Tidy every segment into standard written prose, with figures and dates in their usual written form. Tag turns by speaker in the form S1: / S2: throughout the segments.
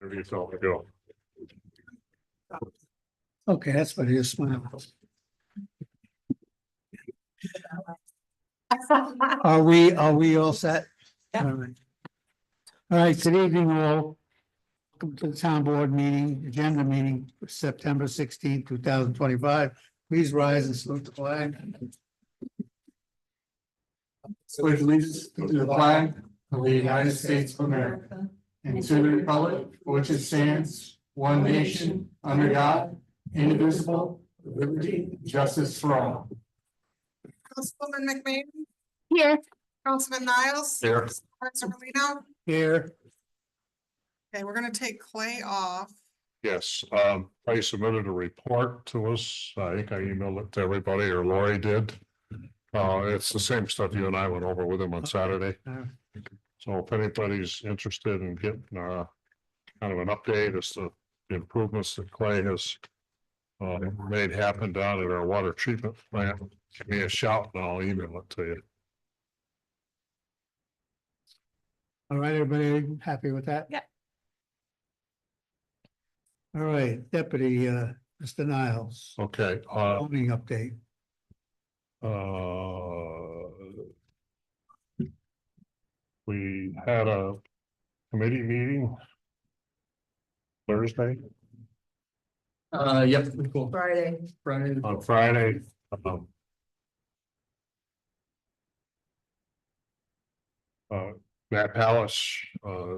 S1: Maybe it's all to go.
S2: Okay, that's what it is. Smile. Are we all set?
S3: Yeah.
S2: All right. All right, good evening all. Welcome to the town board meeting, agenda meeting for September 16th, 2025. Please rise and salute the flag.
S4: Pledge allegiance to the flag of the United States of America and to the republic for which it stands, one nation, under God, indivisible, with liberty, and justice for all.
S3: Councilwoman McMahon,
S5: Here.
S3: Councilman Niles.
S1: Here.
S3: Councilman Merlino.
S2: Here,
S3: Okay, we're gonna take Clay off.
S1: Yes, I submitted a report to us. I think I emailed it to everybody, or Lori did. It's the same stuff you and I went over with him on Saturday. So if anybody's interested in getting kind of an update as to the improvements that Clay has made happen down at our water treatment plant, give me a shout and I'll email it to you.
S2: all right, everybody happy with that?
S5: Yeah.
S2: All right, Deputy, Mr. Niles,
S1: Okay,
S2: zoning update.
S1: we had a committee meeting Thursday,
S4: Yep, cool.
S5: Friday.
S4: Friday.
S1: on Friday. Matt Palace,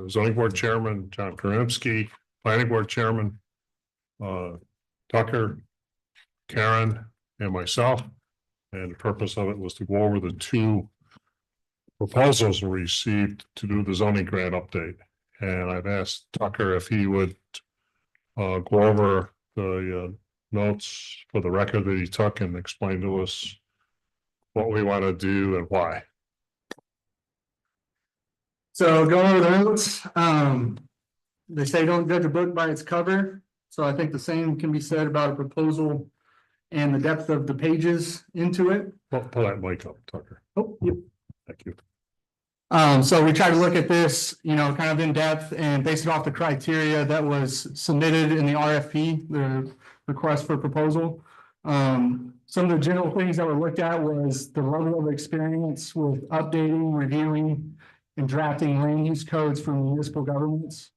S1: zoning board chairman, John Karimsky, planning board chairman, Tucker, Karen, and myself. And the purpose of it was to go over the two proposals we received to do the zoning grant update. And I've asked Tucker if he would go over the notes for the record that he took and explain to us what we want to do and why.
S4: So going over the notes, they say don't judge a book by its cover. So I think the same can be said about a proposal and the depth of the pages into it.
S1: Pull that mic up, Tucker.
S4: Oh, yep.
S1: Thank you.
S4: So we try to look at this, kind of in depth and base it off the criteria that was submitted in the RFP, the request for proposal. Some of the general things that were looked at was the level of experience with updating, reviewing, and drafting land use codes for municipal governments.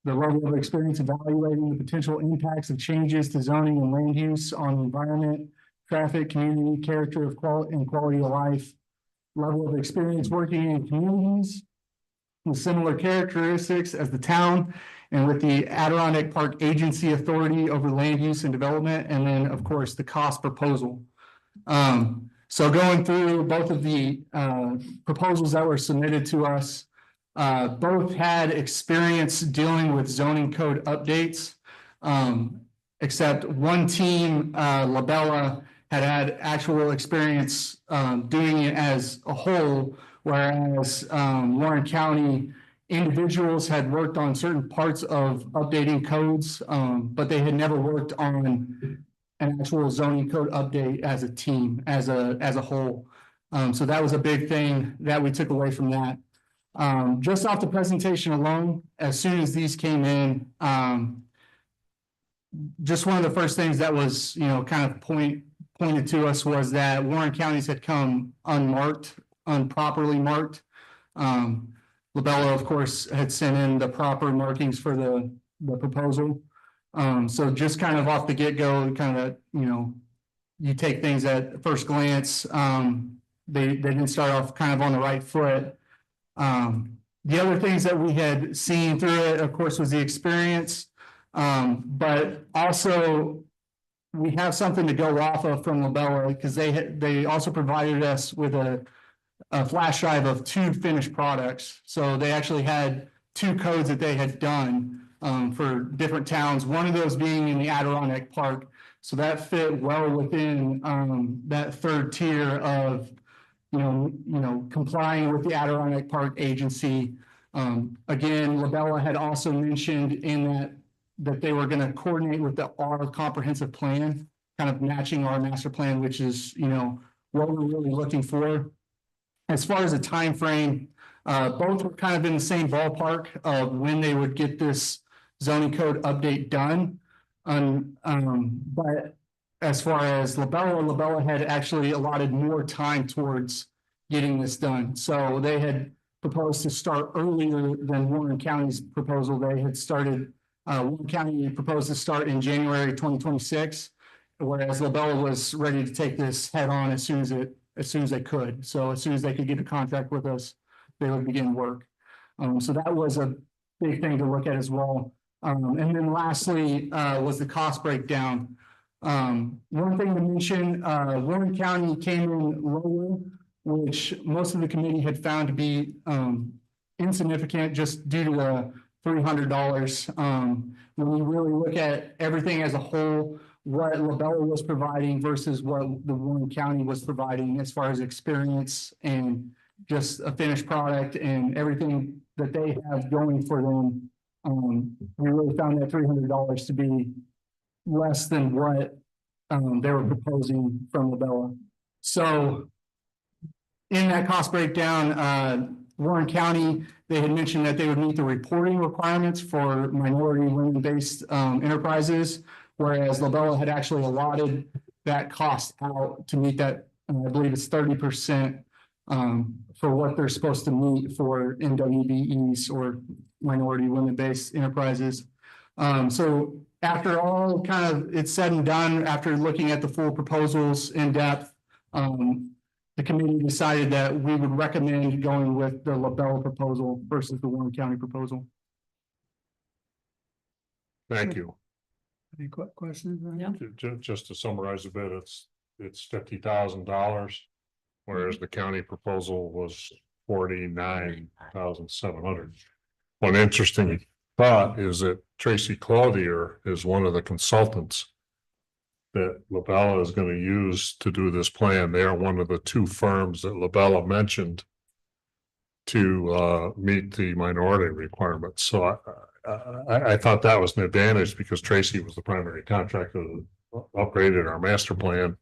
S4: The level of experience evaluating the potential impacts of changes to zoning and land use on the environment, traffic, community, character of quality and quality of life. Level of experience working in communities with similar characteristics as the town and with the Adirondack Park Agency Authority over land use and development, and then, of course, the cost proposal. So going through both of the proposals that were submitted to us, both had experience dealing with zoning code updates, except one team, Labella, had actual experience doing it as a whole, whereas Warren County individuals had worked on certain parts of updating codes, but they had never worked on an actual zoning code update as a team, as a whole. So that was a big thing that we took away from that. Just off the presentation alone, as soon as these came in, just one of the first things that was, kind of pointed to us was that Warren counties had come unmarked, improperly marked. Labella, of course, had sent in the proper markings for the proposal. So just kind of off the get-go, kind of, you take things at first glance. They didn't start off kind of on the right foot. The other things that we had seen through it, of course, was the experience. But also we have something to go off of from Labella because they also provided us with a flash drive of 2 finished products. So they actually had 2 codes that they had done for different towns, one of those being in the Adirondack Park. So that fit well within that third tier of complying with the Adirondack Park Agency. Again, Labella had also mentioned in that they were going to coordinate with our comprehensive plan, kind of matching our master plan, which is, what we're really looking for. As far as a time frame, both were kind of in the same ballpark of when they would get this zoning code update done. But as far as Labella had actually allotted more time towards getting this done. So they had proposed to start earlier than Warren County's proposal. They had started, Warren County proposed to start in January 2026, whereas Labella was ready to take this head on as soon as they could. So as soon as they could get a contract with us, they would begin work. So that was a big thing to look at as well. And then lastly, was the cost breakdown. One thing to mention, Warren County came in lower, which most of the committee had found to be insignificant just due to the $300. When we really look at everything as a whole, what Labella was providing versus what the Warren County was providing as far as experience and just a finished product and everything that they have going for them, we really found that $300 to be less than what they were proposing from Labella. So in that cost breakdown, Warren County, they had mentioned that they would meet the reporting requirements for minority women-based enterprises, whereas Labella had actually allotted that cost out to meet that, I believe it's 30% for what they're supposed to meet for MWBEs or minority women-based enterprises. So after all kind of it's said and done, after looking at the full proposals in depth, the committee decided that we would recommend going with the Labella proposal versus the Warren County proposal.
S1: Thank you.
S2: Any questions?
S1: Just to summarize a bit, it's $50,000, whereas the county proposal was $49,700. One interesting thought is that Tracy Clothier is one of the consultants that Labella is going to use to do this plan. They are one of the two firms that Labella mentioned to meet the minority requirements. So I thought that was an advantage because Tracy was the primary contractor that upgraded our master plan.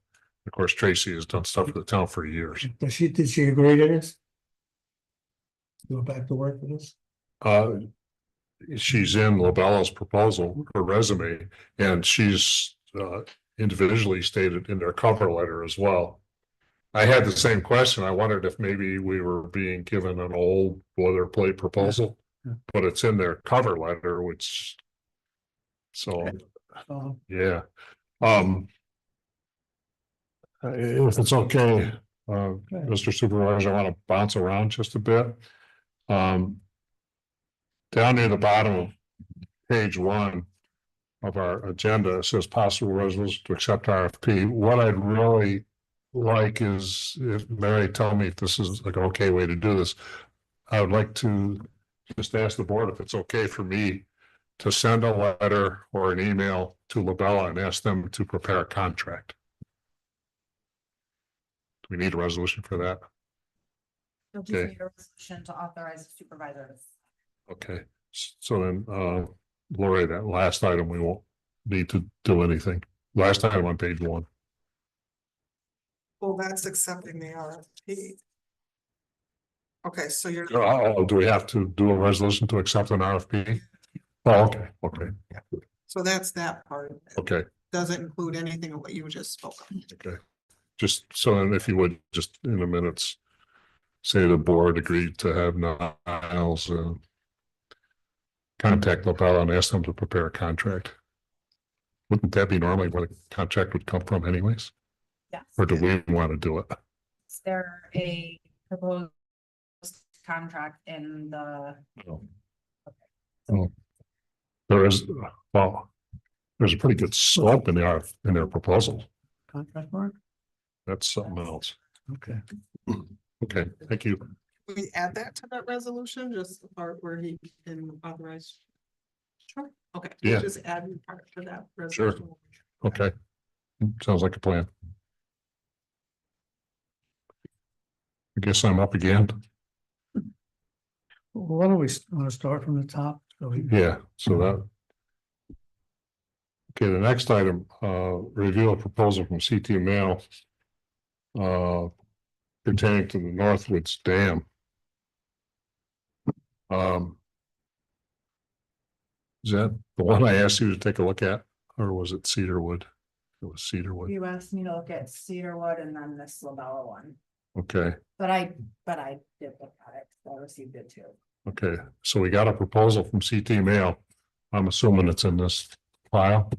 S1: Of course, Tracy has done stuff for the town for years.
S2: Did she agree to this? Go back to work for this?
S1: She's in Labella's proposal, her resume, and she's individually stated in their cover letter as well. I had the same question. I wondered if maybe we were being given an old boilerplate proposal, but it's in their cover letter, which, so, yeah. If it's okay, Mr. Supervisor, I want to bounce around just a bit. Down near the bottom of page 1 of our agenda, it says possible resolution to accept RFP. What I'd really like is, if Mary, tell me if this is like an okay way to do this. I would like to just ask the board if it's okay for me to send a letter or an email to Labella and ask them to prepare a contract. Do we need a resolution for that?
S5: You'll just need a resolution to authorize the supervisors.
S1: Okay, so then, Lori, that last item, we won't need to do anything. Last item on page 1.
S3: Well, that's accepting the RFP. Okay, so you're,
S1: Oh, do we have to do a resolution to accept an RFP? Oh, okay,
S3: so that's that part.
S1: okay,
S3: Doesn't include anything of what you just spoke of.
S1: okay. Just so, and if you would, just in the minutes, say the board agreed to have Niles contact Labella and ask them to prepare a contract. Wouldn't that be normally what a contract would come from anyways?
S5: Yes.
S1: Or do we want to do it?
S5: Is there a proposed contract in the?
S1: There is, well, there's a pretty good slope in their proposal.
S2: Contract mark?
S1: That's something else.
S2: Okay.
S1: Okay, thank you.
S3: We add that to that resolution, just the part where he can authorize. Sure, okay.
S1: Yeah.
S3: Just add part to that.
S1: Sure.
S3: resolution.
S1: Okay. Sounds like a plan. I guess I'm up again.
S2: Why don't we want to start from the top?
S1: Yeah, so that. Okay, the next item, review a proposal from CT Mail. Pertaining to the Northwoods Dam. Is that the one I asked you to take a look at, or was it Cedarwood? It was Cedarwood.
S5: You asked me to look at Cedarwood and then this Labella one,
S1: Okay,
S5: but I did look at it, so I received it too.
S1: okay. So we got a proposal from CT Mail. I'm assuming it's in this file.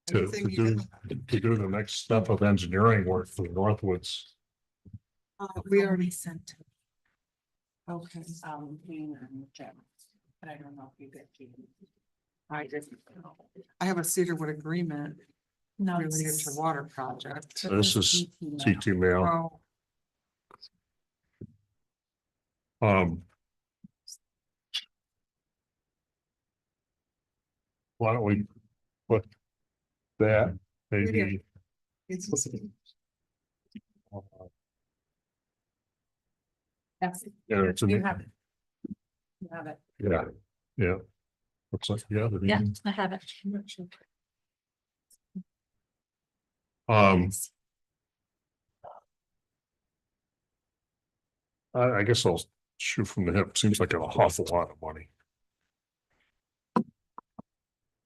S1: To do the next step of engineering work for Northwoods.
S3: We already
S5: sent. Okay. Dean and Jim, but I don't know if you get.
S3: I have a Cedarwood agreement
S5: No.
S3: related to water project.
S1: This is CT Mail.
S3: Oh,
S1: Why don't we put that maybe?
S3: it's
S5: Yes,
S1: Yeah, it's
S5: you
S1: an,
S5: have it. You have it.
S1: yeah, yeah. Looks like, yeah.
S5: I have it.
S1: Um, I guess I'll shoot from the hip. Seems like an awful lot of money.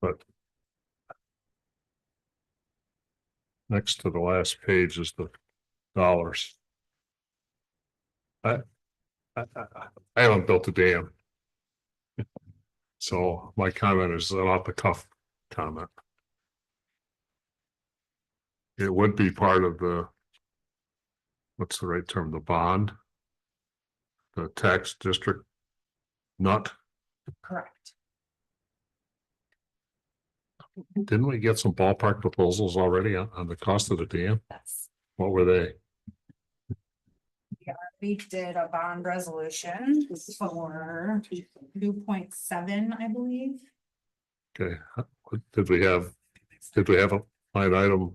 S1: But next to the last page is the dollars. I haven't built a dam. So my comment is an off the cuff comment. It would be part of the, what's the right term, the bond? The tax district nut.
S5: Correct.
S1: Didn't we get some ballpark proposals already on the cost of the dam?
S5: Yes.
S1: What were they?
S5: We did a bond resolution for 2.7, I believe.
S1: Okay, did we have a line item?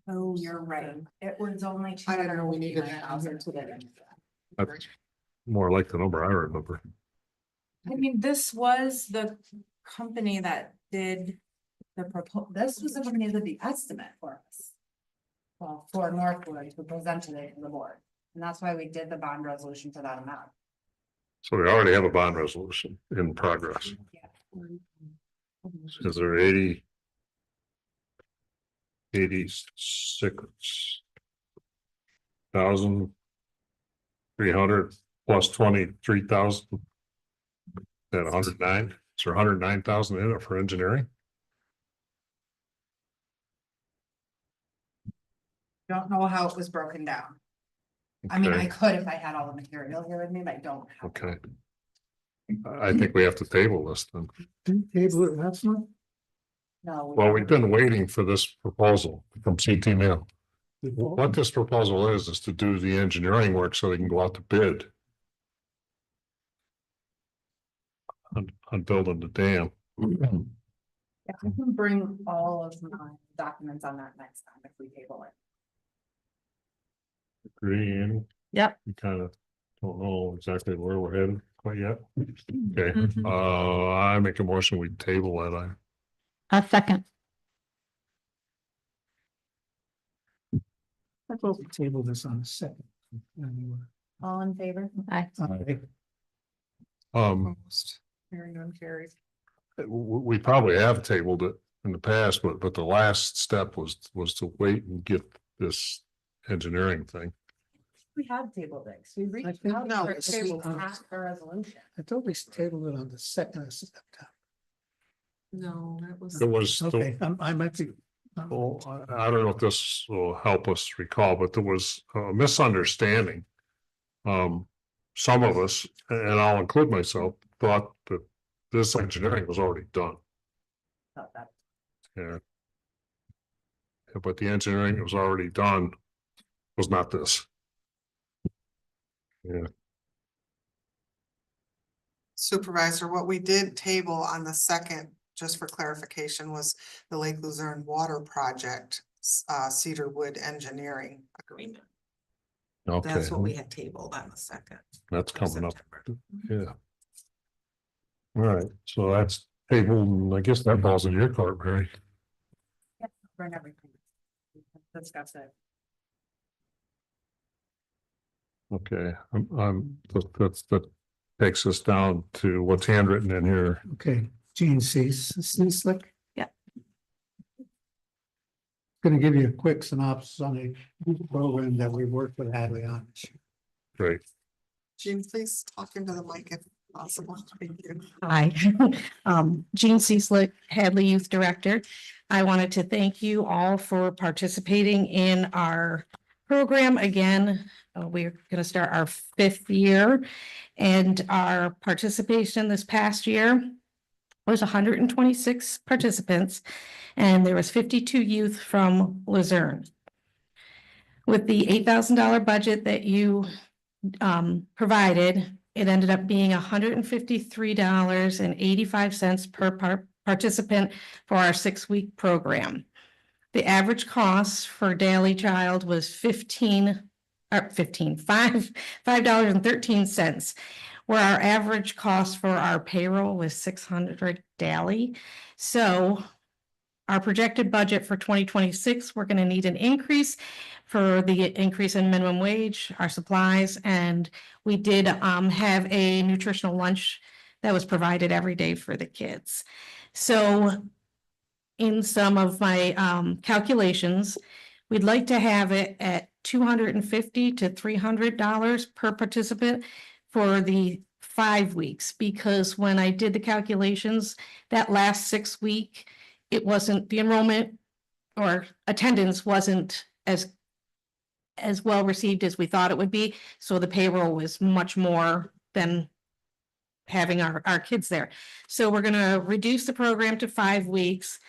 S5: Oh, you're right. It was only.
S3: I didn't know we needed that.
S1: That's more like the number I remember.
S5: I mean, this was the company that did the this was the company that did the estimate for us. Well, for Northwood, who presented it to the board, and that's why we did the bond resolution for that amount.
S1: So we already have a bond resolution in progress.
S5: Yeah.
S1: Is there 86,300 plus 23,000 at 109? Is there 109,000 in it for engineering?
S5: Don't know how it was broken down. I mean, I
S1: Okay,
S5: could if I had all the material here with me, but I don't. have it.
S1: okay. I think we have to table this then.
S2: Table it last month?
S5: No.
S1: Well, we've been waiting for this proposal from CT Mail. What this proposal is to do the engineering work so they can go out to bid. On building the dam.
S5: Yeah, I can bring all of my documents on that next time if we table it.
S1: Agree, Annie?
S5: Yep.
S1: We kind of don't know exactly where we're headed quite yet. Okay,
S5: Mhm.
S1: I make a motion, we table that.
S5: A second.
S2: I thought we tabled this on the second.
S5: All in favor? Aye.
S3: Opposed. Hearing none carried.
S1: We probably have tabled it in the past, but the last step was to wait and get this engineering thing.
S5: We had table this. We
S2: I
S5: reached
S2: think-
S5: out
S3: No,
S5: for
S3: it's
S5: table
S2: tabled.
S5: past the resolution.
S2: I thought we tabled it on the second of September.
S3: No, that was.
S1: It was,
S2: Okay, I might be.
S1: well, I don't know if this will help us recall, but there was a misunderstanding. Some of us, and I'll include myself, thought that this engineering was already done.
S5: Thought that.
S1: Yeah. Yeah, but the engineering that was already done was not this. Yeah,
S3: Supervisor, what we did table on the second, just for clarification, was the Lake Luzerne Water Project, Cedarwood Engineering Agreement.
S1: okay,
S3: That's what we had tabled on the second.
S1: that's coming up,
S3: September.
S1: yeah. All right, so that's table, and I guess that falls in your court, Mary.
S5: Bring everything. Discuss it.
S1: Okay, that takes us down to what's handwritten in here.
S2: Okay, Gene Seeslick.
S5: Yeah.
S2: Gonna give you a quick synopsis on the program that we worked with Hadley on.
S1: Great.
S3: Jean, please talk into the mic if possible. Thank you.
S6: Hi, Jean Seeslick, Hadley Youth Director. I wanted to thank you all for participating in our program. Again, we're going to start our 5th year, and our participation this past year was 126 participants, and there was 52 youth from Luzerne. With the $8,000 budget that you provided, it ended up being $153.85 per participant for our 6-week program. The average cost for daily child was $5.13, where our average cost for our payroll was $600 daily. So our projected budget for 2026, we're going to need an increase for the increase in minimum wage, our supplies, and we did have a nutritional lunch that was provided every day for the kids. So in some of my calculations, we'd like to have it at $250 to $300 per participant for the 5 weeks, because when I did the calculations, that last 6 week, it wasn't, the enrollment or attendance wasn't as well received as we thought it would be. So the payroll was much more than having our kids there. So we're going to reduce the program to 5 weeks.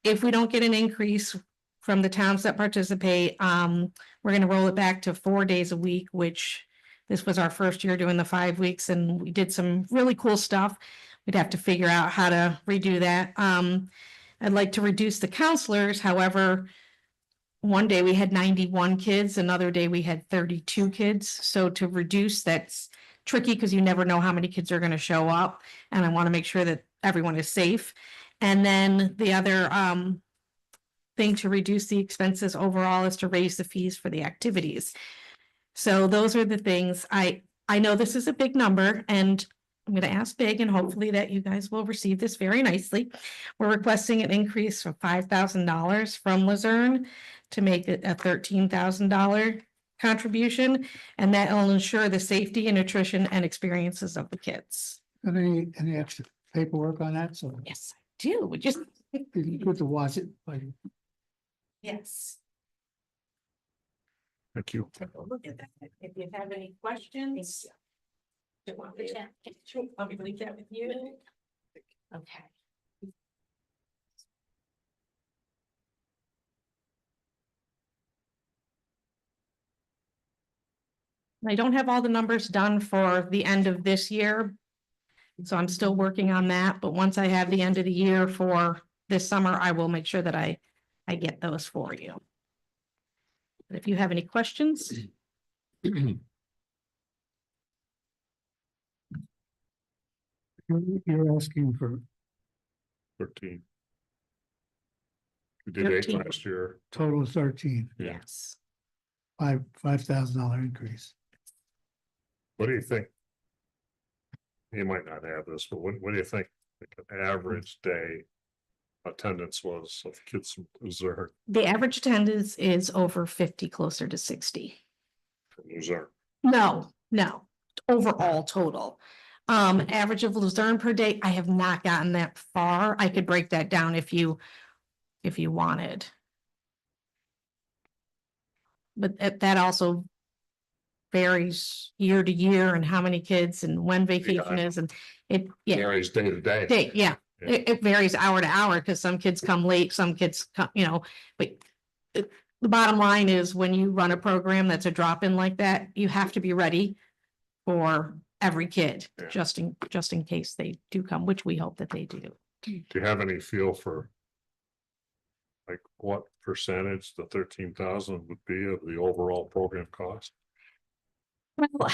S6: If we don't get an increase from the towns that participate, we're going to roll it back to 4 days a week, which this was our first year doing the 5 weeks, and we did some really cool stuff. We'd have to figure out how to redo that. I'd like to reduce the counselors. However, one day we had 91 kids, another day we had 32 kids. So to reduce, that's tricky because you never know how many kids are going to show up. And I want to make sure that everyone is safe. And then the other thing to reduce the expenses overall is to raise the fees for the activities. So those are the things. I know this is a big number, and I'm going to ask big, and hopefully that you guys will receive this very nicely. We're requesting an increase of $5,000 from Luzerne to make it a $13,000 contribution, and that will ensure the safety and nutrition and experiences of the kids.
S2: Got any extra paperwork on that? So
S6: Yes, I do. We just,
S2: it's good to watch it. Like,
S6: yes.
S1: Thank you.
S6: Take a look at that. If you have any questions. Do you want me to sure, I'll leave that with you? Okay. I don't have all the numbers done for the end of this year. So I'm still working on that, but once I have the end of the year for this summer, I will make sure that I get those for you. But if you have any questions.
S2: you're asking for
S1: 13. We did 8
S6: 13.
S1: last year.
S2: total 13,
S1: Yeah.
S6: Yes.
S2: $5,000 increase.
S1: What do you think? You might not have this, but what do you think like an average day attendance was of kids from Luzerne?
S6: The average attendance is over 50, closer to 60.
S1: From Luzerne?
S6: No, overall total. Average of Luzerne per day, I have not gotten that far. I could break that down if you wanted. But that also varies year to year and how many kids and when vacation is, and it, yeah.
S1: Varies day to day.
S6: Yeah,
S1: Yeah.
S6: it varies hour to hour because some kids come late, some kids come, but the bottom line is when you run a program that's a drop-in like that, you have to be ready for every kid,
S1: Yeah.
S6: just in case they do come, which we hope that they do.
S1: Do you have any feel for like what percentage the 13,000 would be of the overall program cost?
S6: Well,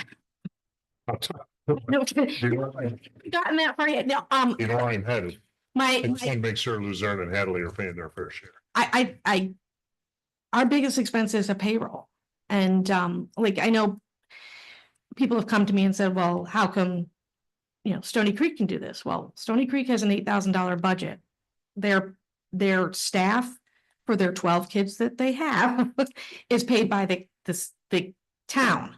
S1: You know
S6: gotten that far yet? No,
S1: where I'm headed. I just want
S6: my,
S1: to make sure Luzerne and Hadley are paying their fair share.
S6: our biggest expense is a payroll. And like, I know people have come to me and said, well, how come, Stony Creek can do this? Well, Stony Creek has an $8,000 budget. Their staff for their 12 kids that they have is paid by the town.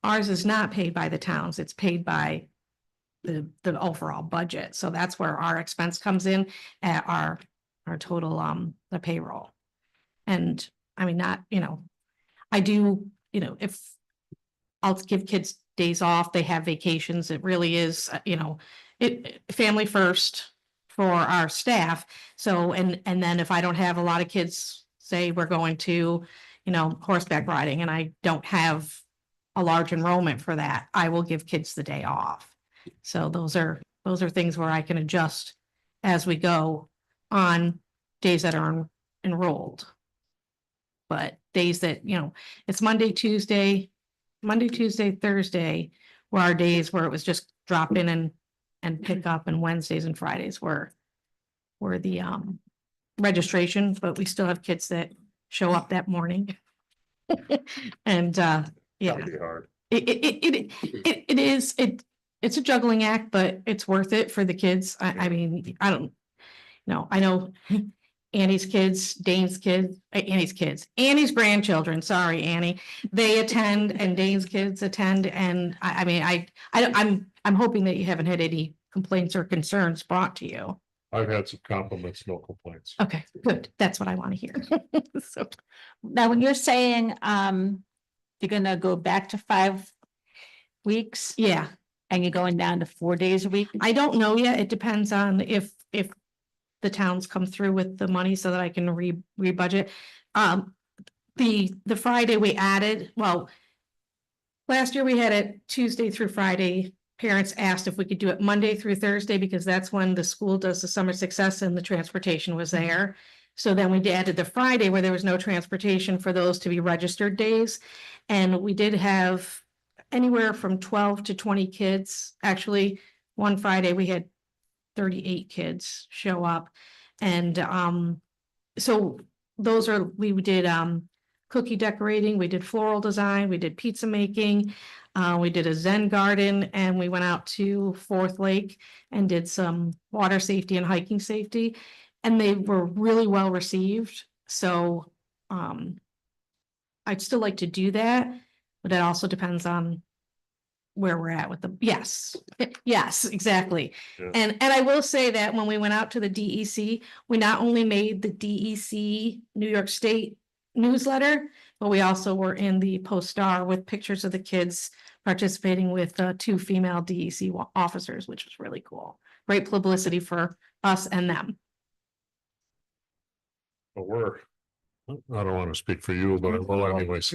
S6: Ours is not paid by the towns. It's paid by the overall budget. So that's where our expense comes in at our total, the payroll. And I mean, I do, if I'll give kids days off, they have vacations, it really is, family first for our staff. So, and then if I don't have a lot of kids, say we're going to, horseback riding and I don't have a large enrollment for that, I will give kids the day off. So those are things where I can adjust as we go on days that are enrolled. But days that, it's Monday, Tuesday, Thursday were our days where it was just drop in and pick up, and Wednesdays and Fridays were the registration, but we still have kids that show up that morning. And yeah,
S1: That'd be hard.
S6: it is, it's a juggling act, but it's worth it for the kids. I mean, I don't know. I know Annie's kids, Dane's kids, Annie's grandchildren, sorry, Annie, they attend and Dane's kids attend. And I mean, I'm hoping that you haven't had any complaints or concerns brought to you.
S1: I've had some compliments, no complaints.
S6: Okay, good. That's what I want to hear. So,
S7: Now, when you're saying, you're gonna go back to 5 weeks
S6: yeah,
S7: and you're going down to 4 days a week?
S6: I don't know yet. It depends on if the towns come through with the money so that I can re-budget. The Friday we added, well, last year we had it Tuesday through Friday. Parents asked if we could do it Monday through Thursday because that's when the school does the summer success and the transportation was there. So then we added the Friday where there was no transportation for those to be registered days. And we did have anywhere from 12 to 20 kids. Actually, one Friday we had 38 kids show up. And so those are, we did cookie decorating, we did floral design, we did pizza making, we did a Zen garden, and we went out to Fourth Lake and did some water safety and hiking safety. And they were really well received. So I'd still like to do that, but it also depends on where we're at with the, yes, exactly.
S1: Yeah.
S6: And I will say that when we went out to the DEC, we not only made the DEC New York State newsletter, but we also were in the Post-Star with pictures of the kids participating with 2 female DEC officers, which was really cool. Great publicity for us and them.
S1: But I don't want to speak for you, but well, anyways,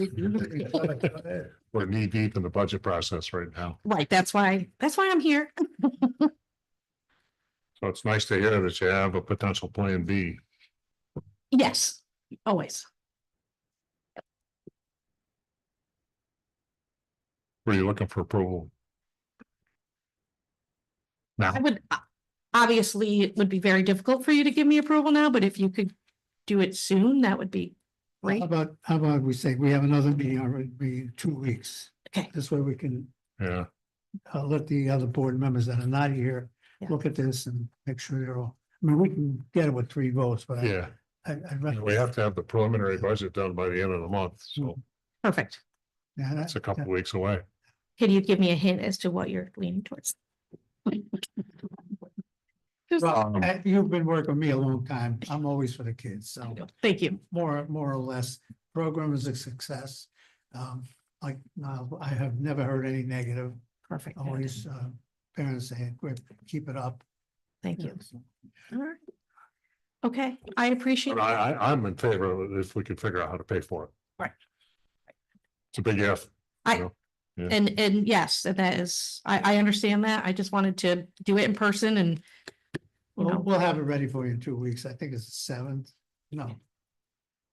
S1: we're knee deep in the budget process right now.
S6: Right, that's why I'm here.
S1: So it's nice to hear that you have a potential plan B.
S6: Yes, always.
S1: Were you looking for approval?
S6: I
S1: Now,
S6: would, obviously, it would be very difficult for you to give me approval now, but if you could do it soon, that would be great.
S2: How about we say we have another meeting already, be 2 weeks.
S6: Okay.
S2: This way we can
S1: yeah,
S2: let the other board members that are not here
S6: Yeah.
S2: look at this and make sure they're all, I mean, we can get it with 3 votes, but
S1: yeah,
S2: I'd rather.
S1: we have to have the preliminary budget done by the end of the month, so
S6: Perfect.
S2: Yeah,
S1: it's a couple weeks away.
S6: Can you give me a hint as to what you're leaning towards? Just-
S2: Well, you've been working with me a long time. I'm always for the kids, so
S6: Thank you.
S2: more or less, program is a success. Like, I have never heard any negative,
S6: Perfect.
S2: always, parents saying, "Great, keep it up."
S6: Thank you.
S2: So,
S6: All right. Okay, I appreciate
S1: But
S6: it.
S1: I'm in favor of it if we can figure out how to pay for it.
S6: Right.
S1: It's a big if. Yeah.
S6: And yes, that is, I understand that. I just wanted to do it in person and, you know,
S2: We'll have it ready for you in 2 weeks. I think it's the 7th. No.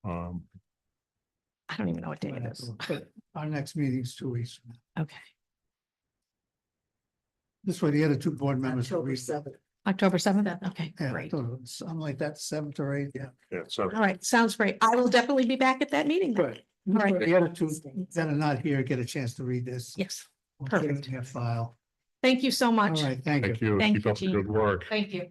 S1: Um,
S6: I don't even know what day it is.
S2: But our next meeting is 2 weeks from now.
S6: Okay,
S2: This way, the other 2 board members. will read-
S6: October 7th? Okay,
S2: Yeah,
S6: great.
S2: something like that, 7th or 8th, yeah.
S1: yeah, so
S6: All right, sounds great. I will definitely be back at that meeting. then.
S2: Good.
S6: All right.
S2: The other 2 that are not here get a chance to read this.
S6: Yes,
S2: We'll put it
S6: Perfect.
S2: in your file.
S6: Thank you so
S2: All
S6: much.
S2: right, thank you.
S1: Thank you.
S7: Thank
S1: Keep
S7: you,
S1: up the
S7: Jean.
S1: good work.
S6: Thank you.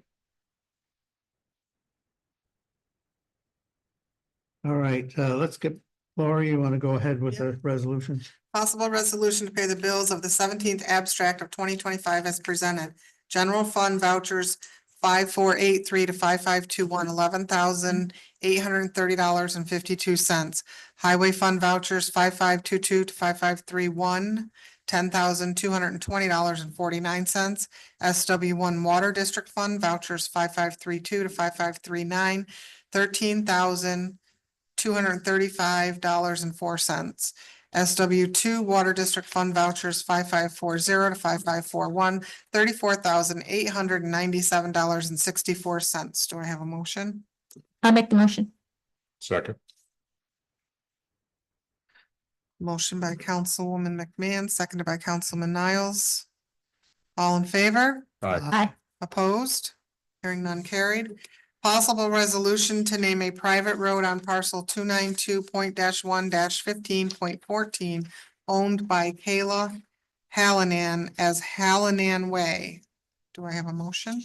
S2: All right, let's get, Lori, you want to go ahead with the resolution?
S3: Possible resolution to pay the bills of the 17th abstract of 2025 as presented. General fund vouchers 5483 to 5521, $11,830.52. Highway fund vouchers 5522 to 5531, $10,220.49. SW1 Water District Fund vouchers 5532 to 5539, $13,235.04. SW2 Water District Fund vouchers 5540 to 5541, $34,897.64. Do I have a motion?
S7: I'll make the motion.
S1: Second.
S3: Motion by Councilwoman McMahon, seconded by Councilman Niles. All in favor?
S1: Aye.
S7: Aye.
S3: Opposed? Hearing none carried. Possible resolution to name a private road on parcel 292.1-15.14 owned by Kayla Hallinan as Hallinan Way. Do I have a motion?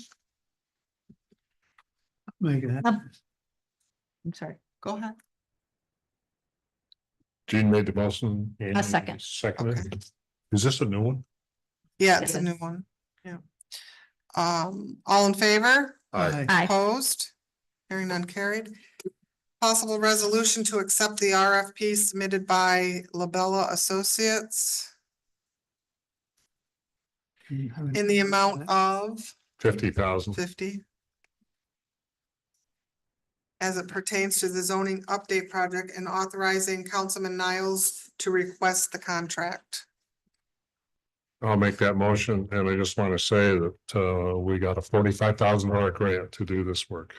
S2: Make it.
S7: I'm sorry.
S3: Go ahead.
S1: Gene made the motion.
S7: A second.
S1: Seconded. Is this a new one?
S3: Yeah, it's a
S7: Yes.
S3: new one. Yeah. All in favor?
S1: Aye.
S7: Aye.
S3: Opposed? Hearing none carried. Possible resolution to accept the RFP submitted by Labella Associates in the amount of
S1: 50,000.
S3: 50. As it pertains to the zoning update project and authorizing Councilman Niles to request the contract.
S1: I'll make that motion, and I just want to say that we got a $45,000 grant to do this work.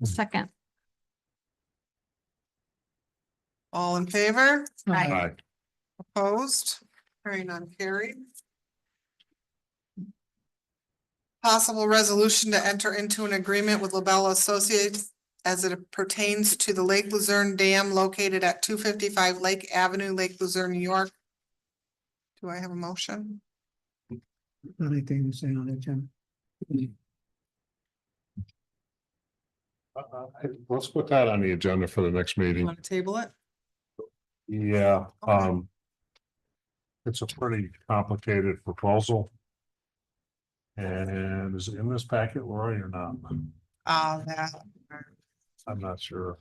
S7: Second.
S3: All in favor?
S1: Aye.
S3: Opposed? Hearing none carried. Possible resolution to enter into an agreement with LaBella Associates as it pertains to the Lake Luzerne Dam located at 255 Lake Avenue, Lake Luzerne, New York. Do I have a motion?
S2: Anything to say on it, Jim?
S1: Let's put that on the agenda for the next meeting.
S3: Want to table it?
S1: Yeah,
S3: Okay.
S1: it's a pretty complicated proposal. And is it in this packet, Lori, or not?
S3: That,
S1: I'm not sure.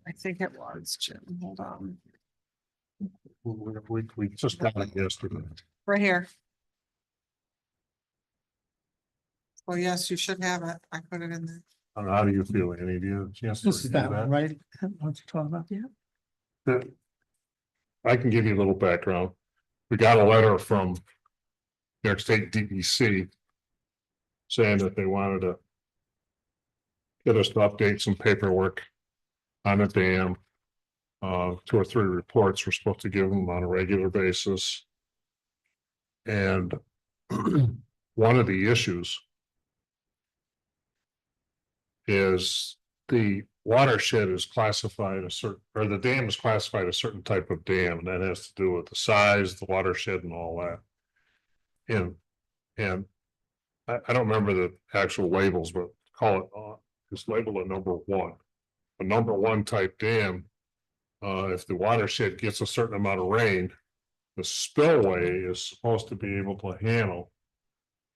S3: I think it was, Jim. Hold on.
S1: We just got it yesterday.
S3: Right here. Well, yes, you should have it. I put it in there.
S1: How do you feel? Any of you have a chance to
S2: This is
S1: review
S2: that one, right? What you talking about? Yeah.
S1: that? I can give you a little background. We got a letter from New York State DEC saying that they wanted to get us to update some paperwork on the dam. 2 or 3 reports we're supposed to give them on a regular basis. And one of the issues is the watershed is classified a certain, or the dam is classified a certain type of dam, and that has to do with the size, the watershed and all that. And I don't remember the actual labels, but call it, it's labeled a number 1. A number 1 type dam, if the watershed gets a certain amount of rain, the spillway is supposed to be able to handle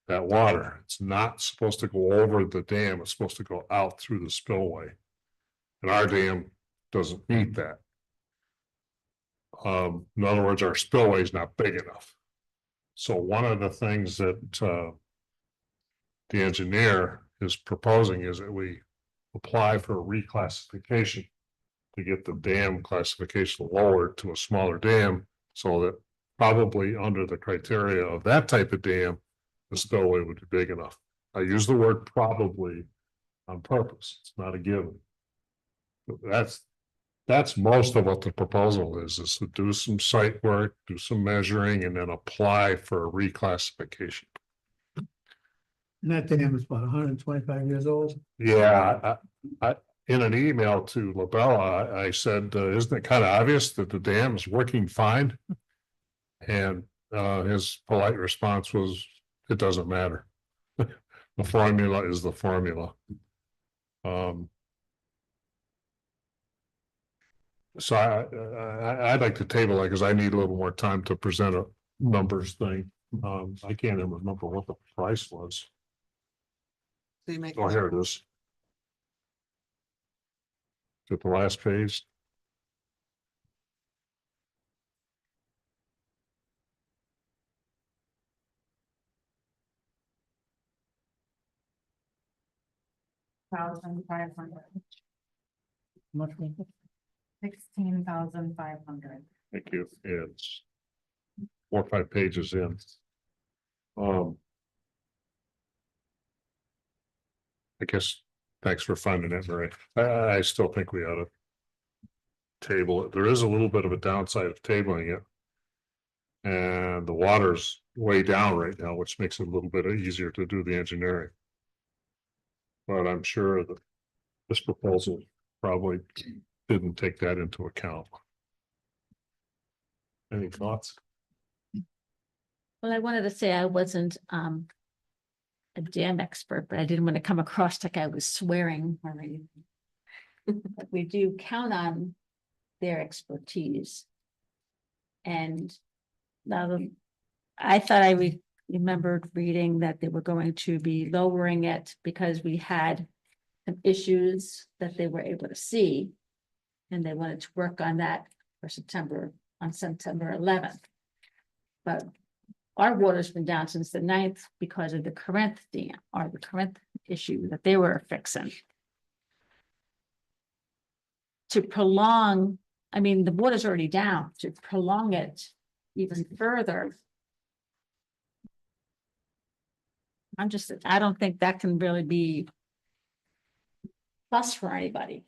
S1: that water. It's not supposed to go over the dam. It's supposed to go out through the spillway. And our dam doesn't meet that. In other words, our spillway is not big enough. So one of the things that the engineer is proposing is that we apply for a reclassification to get the dam classification lowered to a smaller dam, so that probably under the criteria of that type of dam, the spillway would be big enough. I use the word probably on purpose. It's not a given. But that's most of what the proposal is to do some site work, do some measuring, and then apply for a reclassification.
S2: And that dam is about 125 years old.
S1: Yeah, I in an email to LaBella, I said, isn't it kind of obvious that the dam is working fine? And his polite response was, it doesn't matter. The formula is the formula. So I'd like to table it because I need a little more time to present a numbers thing. I can't even remember what the price was.
S3: So you make.
S1: Oh, here it is. At the last page.
S5: $1,500,
S2: Much more.
S5: $16,500.
S1: Thank you. It's 4 or 5 pages in. I guess, thanks for finding it, Mary. I still think we ought to table it. There is a little bit of a downside of tabling it. And the water's way down right now, which makes it a little bit easier to do the engineering. But I'm sure that this proposal probably didn't take that into account. Any thoughts?
S7: Well, I wanted to say I wasn't a dam expert, but I didn't want to come across like I was swearing or anything. But we do count on their expertise. And now I thought I remembered reading that they were going to be lowering it because we had some issues that they were able to see. And they wanted to work on that for September 11th. But our water's been down since the 9th because of the Corinth dam or the Corinth issue that they were fixing. To prolong, I mean, the water's already down, to prolong it even further. I don't think that can really be plus for anybody.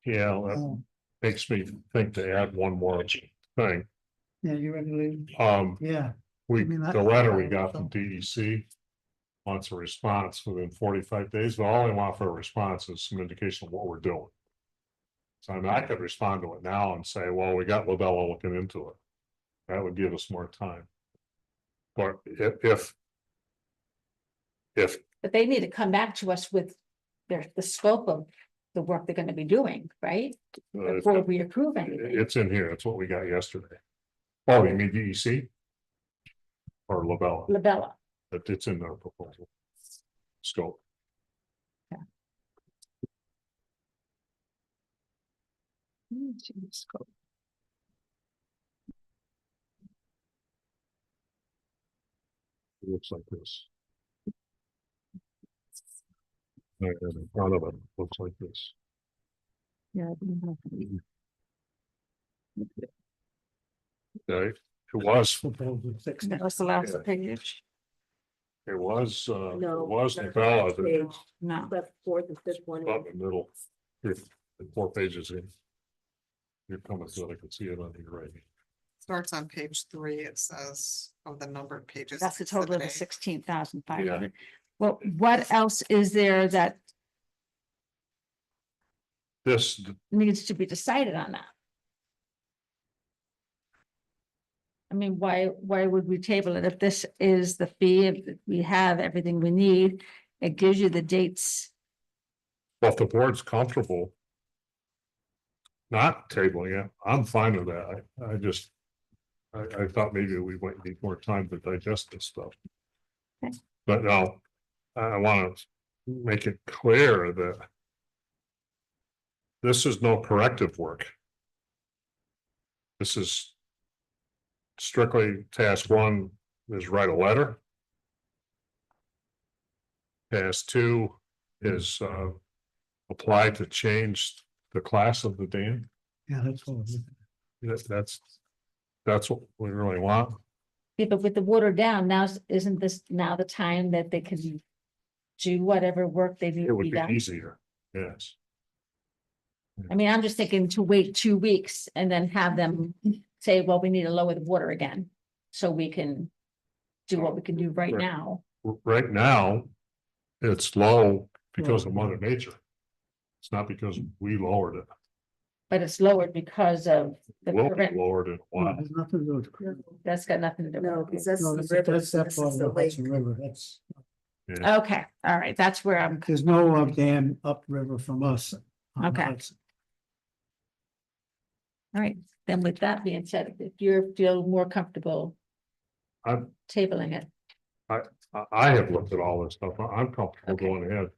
S1: Yeah, that
S2: Oh,
S1: makes me think to add one more thing.
S2: yeah, you ready to leave? Yeah.
S1: We,
S2: I mean,
S1: the letter we got from DEC wants a response within 45 days, but all they want for a response is some indication of what we're doing. So I mean, I could respond to it now and say, well, we got Labella looking into it. That would give us more time. But if
S7: But they need to come back to us with the scope of the work they're gonna be doing, right? Before we approve anything.
S1: it's in here, it's what we got yesterday. Oh, you mean DEC? Or Labella?
S7: Labella.
S1: It's in their proposal. Scope.
S7: Scope.
S1: It looks like this. And in front of it, looks like this.
S7: Yeah.
S1: Okay, it was,
S7: That was the last page.
S1: it was,
S8: No,
S1: it was
S8: not
S1: Labella, but
S8: page.
S7: No.
S8: But fourth and fifth one.
S1: about in the middle. Here, 4 pages in. You're coming so I can see it on your right.
S3: Starts on page 3, it says, of the numbered pages.
S7: That's the total of the
S3: Exhibit A.
S7: 16,500. Well, what else is there that
S1: This,
S7: needs to be decided on that? I mean, why would we table it if this is the fee, if we have everything we need, it gives you the dates.
S1: well, if the board's comfortable. Not tabling it, I'm fine with that. I just. I thought maybe we might need more time to digest this stuff.
S7: Okay.
S1: But now, I want to make it clear that. This is no corrective work. This is. Strictly task 1 is write a letter. Task 2 is apply to change the class of the dam.
S2: Yeah, that's what.
S1: That's what we really want.
S7: Yeah, but with the water down, isn't this now the time that they can do whatever work they need
S1: It
S7: to
S1: would
S7: be
S1: be
S7: done?
S1: easier, yes.
S7: I mean, I'm just thinking to wait 2 weeks and then have them say, well, we need to lower the water again. So we can do what we can do right
S1: Right.
S7: now.
S1: Right now, it's low because of Mother Nature. It's not because we lowered it.
S7: but it's lowered because of the
S1: Will be
S7: prevent,
S1: lowered in
S2: No,
S1: one.
S2: there's nothing to do with.
S7: that's got nothing to do with
S5: No,
S7: it.
S5: because that's
S2: No,
S5: the
S2: that's
S5: river,
S2: that's that
S5: this
S2: part
S5: is
S2: of
S5: the
S2: the
S5: lake.
S2: Hudson River, that's,
S7: Okay, all right, that's where I'm,
S2: there's no dam upriver from us. on the
S7: Okay.
S2: Hudson.
S7: all right, then with that being said, if you feel more comfortable
S1: I'm-
S7: tabling it.
S1: I have looked at all this stuff. I'm comfortable
S7: Okay.
S1: going ahead.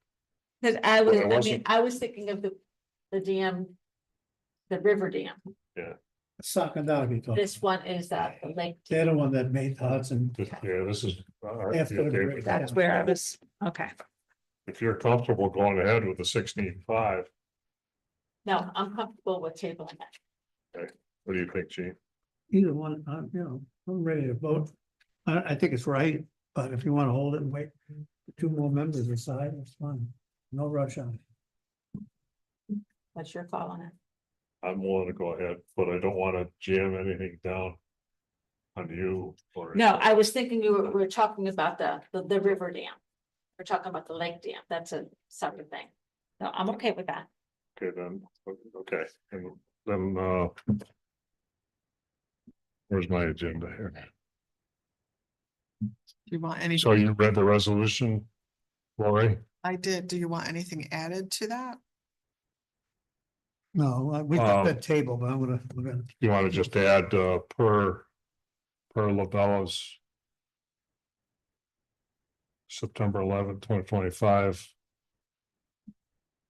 S7: Cause
S1: Well, it
S7: I
S1: wasn't-
S7: was thinking of the dam, the river dam.
S2: Sakandagi talk.
S7: This one is the lake.
S2: They're the one that made the Hudson.
S1: Yeah, this is.
S2: After the
S1: okay,
S2: break.
S7: That's where I was, okay.
S1: If you're comfortable going ahead with the 16.5,
S7: No, I'm comfortable with tabling it.
S1: what do you think, Gene?
S2: Either one, I'm ready to vote. I think it's right, but if you want to hold it and wait, for two more members decide, it's fine. No rush on it.
S7: What's your call on it?
S1: I'm willing to go ahead, but I don't want to jam anything down on you or.
S7: No, I was thinking we were talking about the river dam. We're talking about the lake dam. That's a separate thing. No, I'm okay with that.
S1: Okay, then, okay, and then, where's my agenda here?
S3: Do you want any,
S1: So you read the resolution, Lori?
S3: I did, do you want anything added to that?
S2: No, we got that table, but we're gonna,
S1: You want to just add, per Labella's September 11th, 2025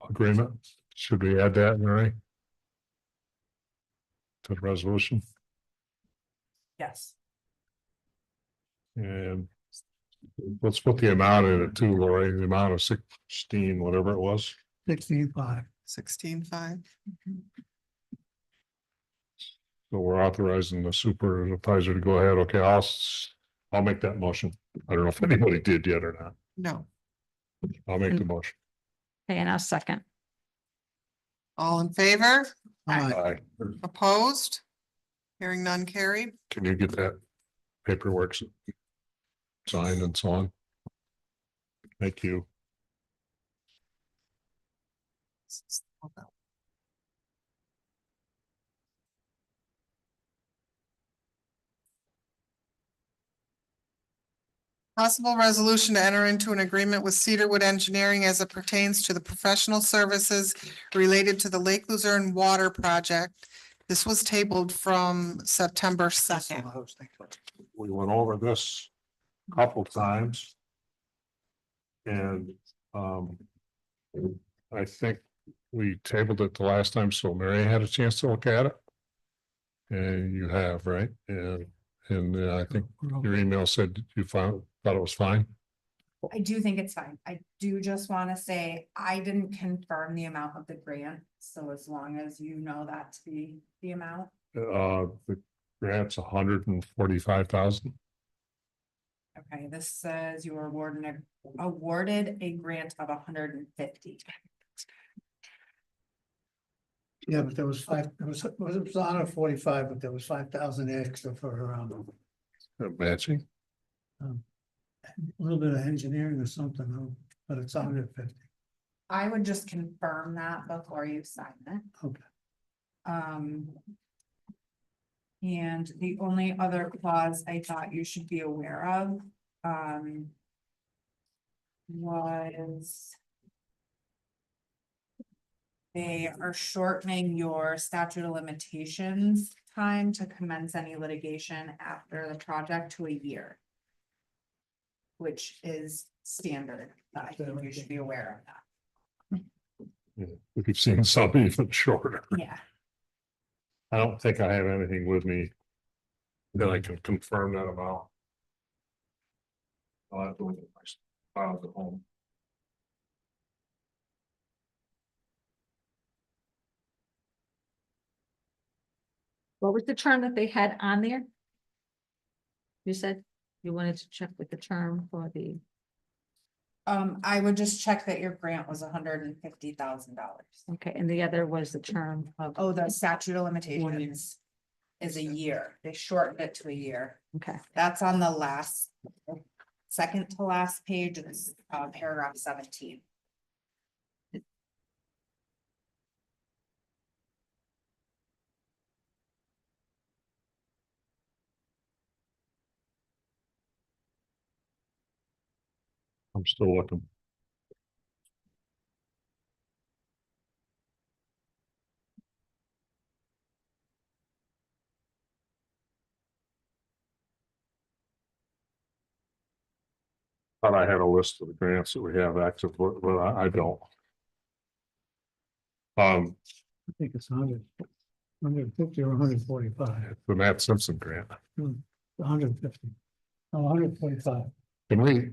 S1: agreement? Should we add that, Mary? To the resolution?
S5: Yes.
S1: And let's put the amount in it too, Lori, the amount of 16, whatever it was.
S2: 16.5.
S3: 16.5.
S1: So we're authorizing the supervisor to go ahead. Okay, I'll make that motion. I don't know if anybody did yet or not.
S3: No,
S1: I'll make the motion.
S7: Okay, and I'll second.
S3: all in favor,
S1: Aye.
S3: opposed? Hearing none carried.
S1: Can you get that paperwork signed and so on? Thank you.
S3: Possible resolution to enter into an agreement with Cedarwood Engineering as it pertains to the professional services related to the Lake Luzerne Water Project. This was tabled from September
S2: That's
S3: 2nd.
S2: what I was thinking.
S1: We went over this a couple times. And I think we tabled it the last time, so Mary had a chance to look at it. And you have, right? And I think your email said you thought it was fine.
S5: I do think it's fine. I do just want to say, I didn't confirm the amount of the grant, so as long as you know that to be the amount.
S1: The grant's 145,000.
S5: Okay, this says you were awarded a grant of 150.
S2: Yeah, but there was five, it was on a 45, but there was 5,000 extra for
S1: Matching.
S2: a little bit of engineering or something, but it's 150.
S5: I would just confirm that before you sign it.
S2: Okay.
S5: And the only other clause I thought you should be aware of, was they are shortening your statute of limitations time to commence any litigation after the project to a year. Which is standard, I think you should be aware of that.
S1: We've seen some even shorter.
S5: Yeah.
S1: I don't think I have anything with me that I can confirm that amount. I'll have to look at my files at home.
S7: What was the term that they had on there? You said you wanted to check with the term for the,
S5: I would just check that your grant was $150,000.
S7: okay, and the other was the term of,
S5: Oh, the statute of limitations is a year. They shortened it to a year.
S7: okay.
S5: That's on the last, second to last page, it's paragraph 17.
S1: I'm still looking. Thought I had a list of the grants that we have active, but I don't.
S2: I think it's 150 or 145,
S1: The Matt Simpson grant.
S2: 150. Oh, 145.
S1: Can we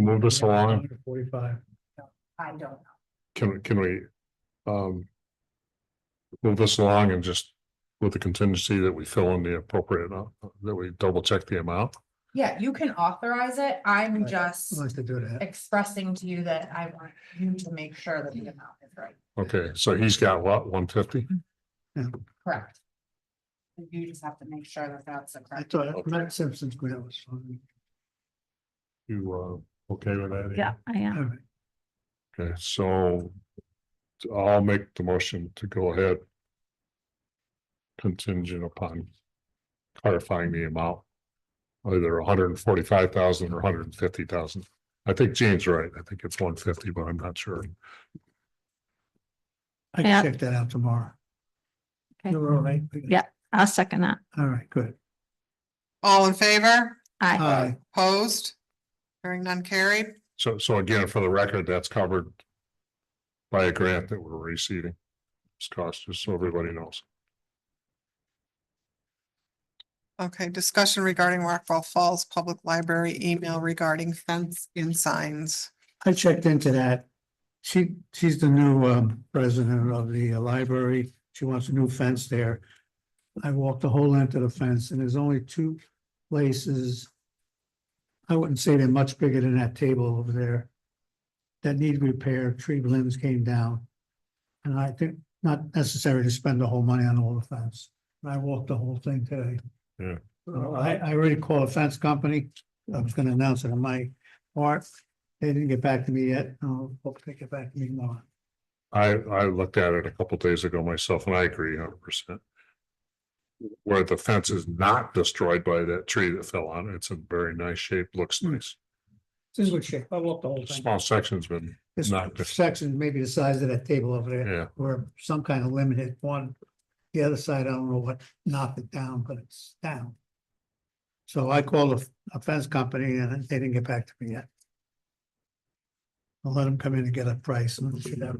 S1: move this along?
S2: 145.
S5: I don't know.
S1: Can we move this along and just with the contingency that we fill in the appropriate, that we double check the amount?
S5: Yeah, you can authorize it. I'm
S2: I'd
S5: just
S2: like to do that.
S5: expressing to you that I want you to make sure that the amount is right.
S1: Okay, so he's got what, 150?
S5: Correct. You just have to make sure that that's the
S2: I
S5: correct.
S2: thought Matt Simpson's grant was fine.
S1: You okay with that? Ian?
S7: Yeah, I am.
S2: All right.
S1: Okay, so I'll make the motion to go ahead. Contingent upon clarifying the amount. Either 145,000 or 150,000. I think Gene's right. I think it's 150, but I'm not sure.
S2: I
S7: Yeah.
S2: can check that out tomorrow.
S7: Okay.
S2: You're all right?
S7: Yeah. I'll second that.
S2: All right, good.
S3: All in favor?
S2: Aye.
S3: Opposed? Hearing none carried.
S1: So again, for the record, that's covered by a grant that we're receiving. It's cost, just so everybody knows.
S3: Okay, discussion regarding Rockwell Falls Public Library email regarding fence in signs.
S2: I checked into that. She's the new president of the library. She wants a new fence there. I walked the whole length of the fence and there's only two places. I wouldn't say they're much bigger than that table over there. That need repair, tree limbs came down. And I think not necessary to spend the whole money on all the fence. I walked the whole thing today.
S1: Yeah.
S2: I already called a fence company. I was gonna announce it on my part. They didn't get back to me yet. I'll hope they get back to me tomorrow.
S1: I looked at it a couple days ago myself and I agree 100%. Where the fence is not destroyed by that tree that fell on it, it's in very nice shape, looks nice.
S2: It's in good shape. I walked the whole
S1: The
S2: thing.
S1: small section's been
S2: This
S1: knocked.
S2: section, maybe the size of that table over there,
S1: Yeah,
S2: or some kind of limited one. The other side, I don't know what knocked it down, but it's down. So I called a fence company and they didn't get back to me yet. I'll let them come in and get a price and we should have.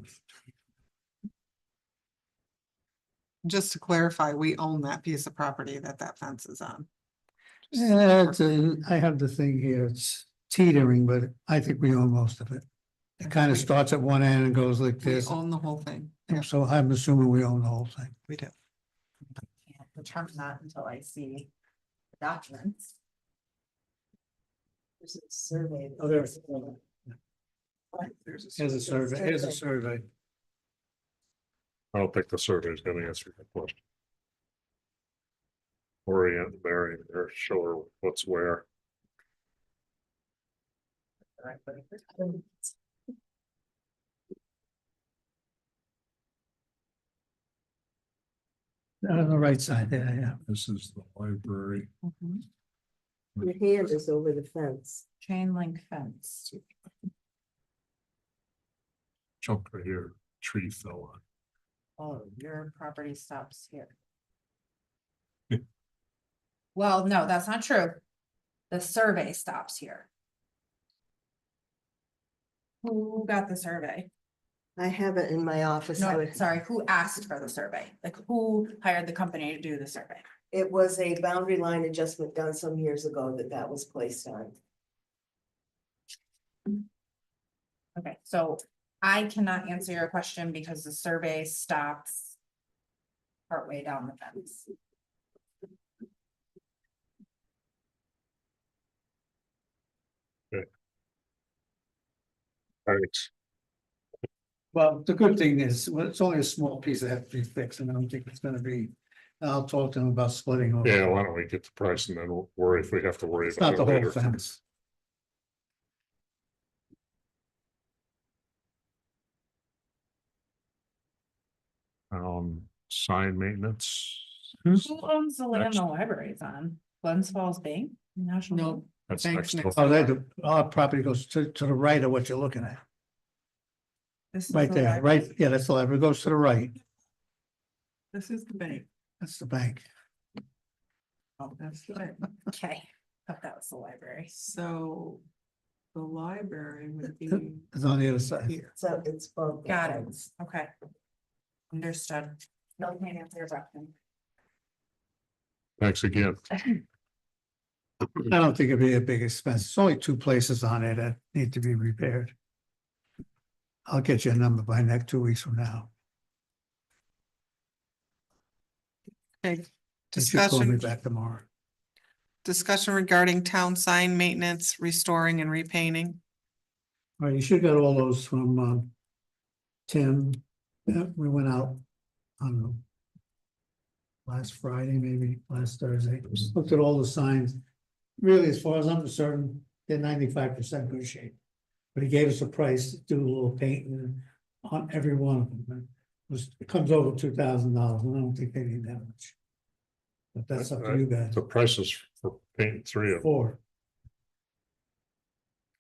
S3: Just to clarify, we own that piece of property that fence is on.
S2: Yeah, I have the thing here, it's teetering, but I think we own most of it. It kind of starts at one end and goes like
S3: We
S2: this,
S3: own the whole thing. Yeah,
S2: so I'm assuming we own the whole thing.
S3: we do.
S5: Can't determine that until I see the documents.
S8: There's a survey.
S2: Oh, there's Here's a survey, here's a survey.
S1: I don't think the survey is gonna answer that question. Orient Mary, or show her what's where.
S2: On the right side there, yeah.
S1: This is the library.
S8: Your hand is over the fence.
S5: Chain link fence.
S1: Chunk right here, tree fell on.
S5: Oh, your property stops here. Well, no, that's not true. The survey stops here. Who got the survey?
S8: I have it in my office. I
S5: No,
S8: would-
S5: sorry, who asked for the survey? Like who hired the company to do the survey?
S8: It was a boundary line adjustment done some years ago that was placed on.
S5: Okay, so I cannot answer your question because the survey stops partway down the fence.
S1: All right,
S2: Well, the good thing is, well, it's only a small piece that has to be fixed, and I don't think it's gonna be. I'll talk to them about splitting over.
S1: yeah, why don't we get the price and then we'll worry if we have to worry
S2: It's
S1: about
S2: not
S1: it
S2: the whole
S1: later.
S2: fence.
S1: Sign maintenance.
S5: Who owns the land the library's on? Glens Falls Bank? National?
S8: No,
S1: That's
S3: Thanks,
S1: next.
S3: Nick.
S1: door.
S2: Oh, our property goes to the right of what you're looking at,
S3: This is
S2: right
S3: the
S2: there,
S3: library.
S2: right, yeah, that's the library, it goes to the right,
S3: This is the bank.
S2: that's the bank.
S3: Oh, that's the bank.
S5: Okay, thought that was the library.
S3: So the library would be
S2: It's on the other side.
S3: here.
S8: So it's both.
S5: Got it, okay. Understood. No pain answer your question.
S1: Thanks again.
S2: I don't think it'd be a big expense. It's only two places on it that need to be repaired. I'll get you a number by next 2 weeks from now.
S3: Okay.
S2: You should call me
S3: Discussion,
S2: back tomorrow.
S3: discussion regarding town sign maintenance, restoring and repainting.
S2: All right, you should get all those from Tim. Yeah, we went out on last Friday, maybe last Thursday, looked at all the signs. Really, as far as I'm concerned, they're 95% good shape. But he gave us a price to do a little painting on every one of them. It comes over $2,000, and I don't think they need that much. But that's up to you guys.
S1: The prices for painting 3 of them.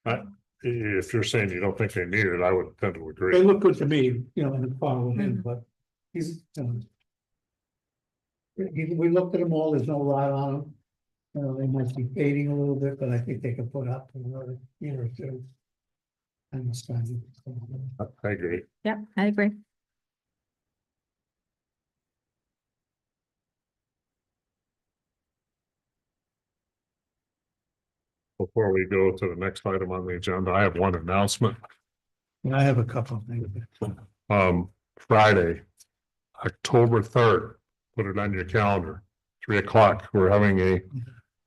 S2: 4.
S1: If you're saying you don't think they need it, I would tend to
S2: They
S1: agree.
S2: look good to me, you know, in the car with him, but he's. We looked at them all, there's no rot on them. You know, they might be fading a little bit, but I think they can put up for another year or two. And it's fine.
S1: I agree.
S7: Yep, I agree.
S1: Before we go to the next item on the agenda, I have one announcement.
S2: I have a couple of things.
S1: Friday, October 3rd, put it on your calendar, 3 o'clock, we're having a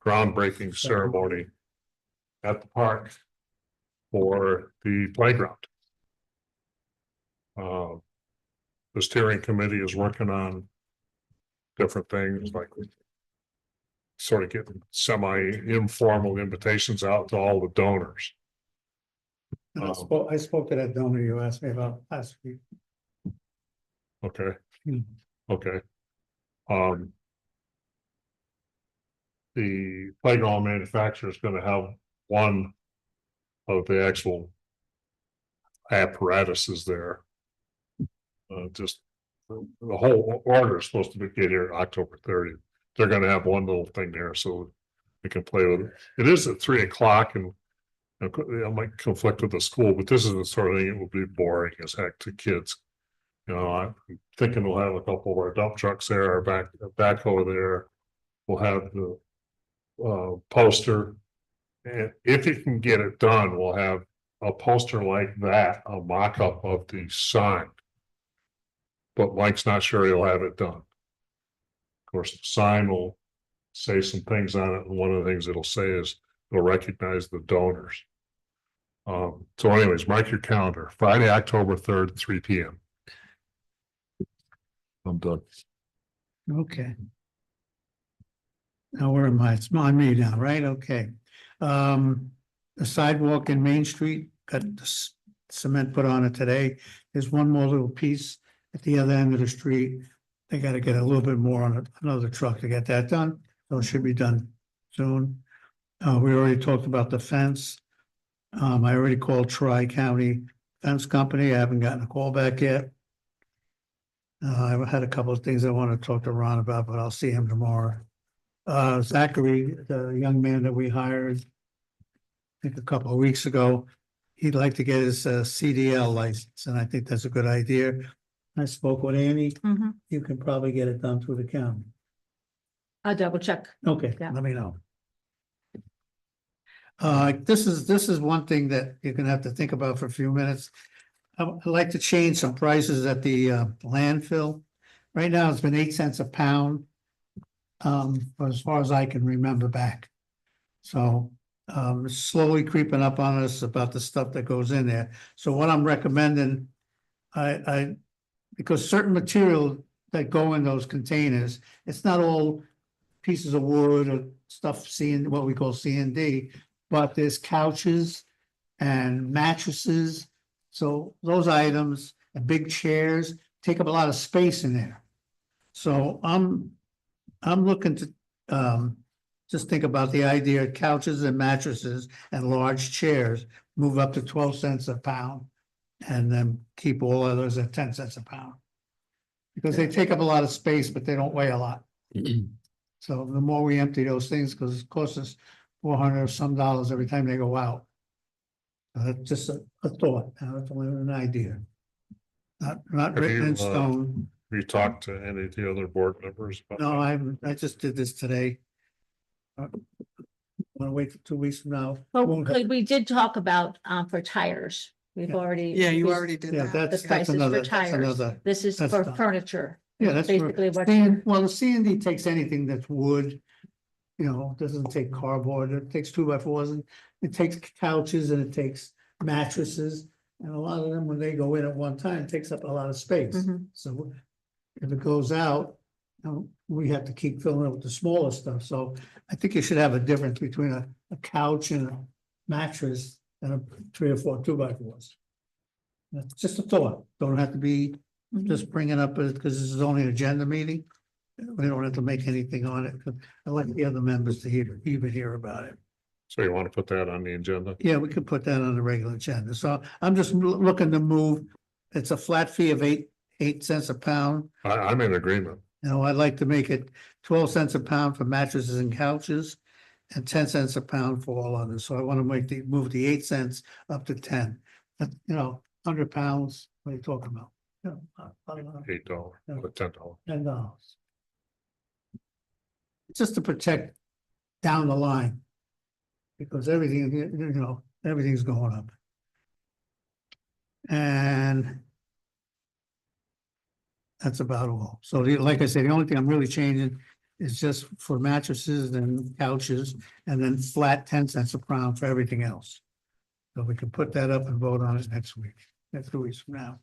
S1: groundbreaking ceremony at the park for the playground. The steering committee is working on different things like sort of getting semi-informal invitations out to all the donors.
S2: And I spoke to that donor you asked me about last week.
S1: Okay.
S2: Hmm.
S1: Okay. The playground manufacturer is gonna have one of the actual apparatuses there. Just the whole order is supposed to get here October 30th. They're gonna have one little thing there so we can play with it. It is at 3 o'clock and it might conflict with the school, but this is the sort of thing it will be boring as heck to kids. You know, I'm thinking we'll have a couple of our dump trucks there, our backhoe there. We'll have the poster. And if you can get it done, we'll have a poster like that, a mock-up of the sign. But Mike's not sure he'll have it done. Of course, the sign will say some things on it, and one of the things it'll say is it'll recognize the donors. So anyways, mark your calendar, Friday, October 3rd, 3 p.m. I'm done.
S2: Okay. Now, where am I? It's on me now, right? Okay. The sidewalk in Main Street got the cement put on it today. There's one more little piece at the other end of the street. They gotta get a little bit more on another truck to get that done, so it should be done soon. We already talked about the fence. I already called Tri-County Fence Company. I haven't gotten a call back yet. I've had a couple of things I want to talk to Ron about, but I'll see him tomorrow. Zachary, the young man that we hired, I think a couple of weeks ago, he'd like to get his CDL license, and I think that's a good idea. I spoke with Annie.
S7: Mhm.
S2: You can probably get it done through the county.
S7: I'll double check.
S2: Okay,
S7: Yeah.
S2: let me know. This is one thing that you're gonna have to think about for a few minutes. I'd like to change some prices at the landfill. Right now, it's been 8 cents a pound. As far as I can remember back. So it's slowly creeping up on us about the stuff that goes in there. So what I'm recommending, because certain material that go in those containers, it's not all pieces of wood or stuff what we call C&D, but there's couches and mattresses. So those items and big chairs take up a lot of space in there. So I'm looking to just think about the idea, couches and mattresses and large chairs move up to 12 cents a pound. And then keep all others at 10 cents a pound. Because they take up a lot of space, but they don't weigh a lot. So the more we empty those things, because it costs us $400 or some dollars every time they go out. That's just a thought, that's only an idea. Not
S1: Have
S2: written
S1: you,
S2: in stone.
S1: Have you talked to any of the other board members? about
S2: No,
S1: that?
S2: I haven't, I just did this today. Want to wait for 2 weeks from now?
S7: Well,
S2: Won't have-
S7: we did talk about, for tires. We've
S2: Yeah.
S7: already.
S3: Yeah, you
S7: we-
S3: already did
S2: Yeah,
S3: that.
S2: that's
S7: prices for
S2: another, that's
S7: tires.
S2: another.
S7: This is
S2: that's
S7: for
S2: done.
S7: furniture.
S2: Yeah, that's
S7: basically what.
S2: well, the C&D takes anything that's wood. You know, it doesn't take cardboard, it takes 2x4s, and it takes couches and it takes mattresses. And a lot of them, when they go in at one time, takes up a lot of space.
S7: Mhm.
S2: So if it goes out, we have to keep filling it with the smaller stuff. So I think you should have a difference between a couch and a mattress and a 3 or 4 2x4s. That's just a thought. Don't have to be just bring it up because this is only an agenda meeting. We don't have to make anything on it. I'd like the other members to even hear about it.
S1: So you want to put that on the agenda?
S2: Yeah, we could put that on the regular agenda. So I'm just looking to move. It's a flat fee of 8 cents a pound.
S1: I'm in agreement.
S2: You know, I'd like to make it 12 cents a pound for mattresses and couches and 10 cents a pound for all others. So I want to move the 8 cents up to 10. You know, 100 pounds, what are you talking about? You know, I don't know,
S1: $8,
S2: Yeah.
S1: or $10.
S2: $10. Just to protect down the line. Because everything, you know, everything's going up. And that's about all. So like I said, the only thing I'm really changing is just for mattresses and couches and then flat 10 cents a pound for everything else. So we can put that up and vote on it next week, 2 weeks from now.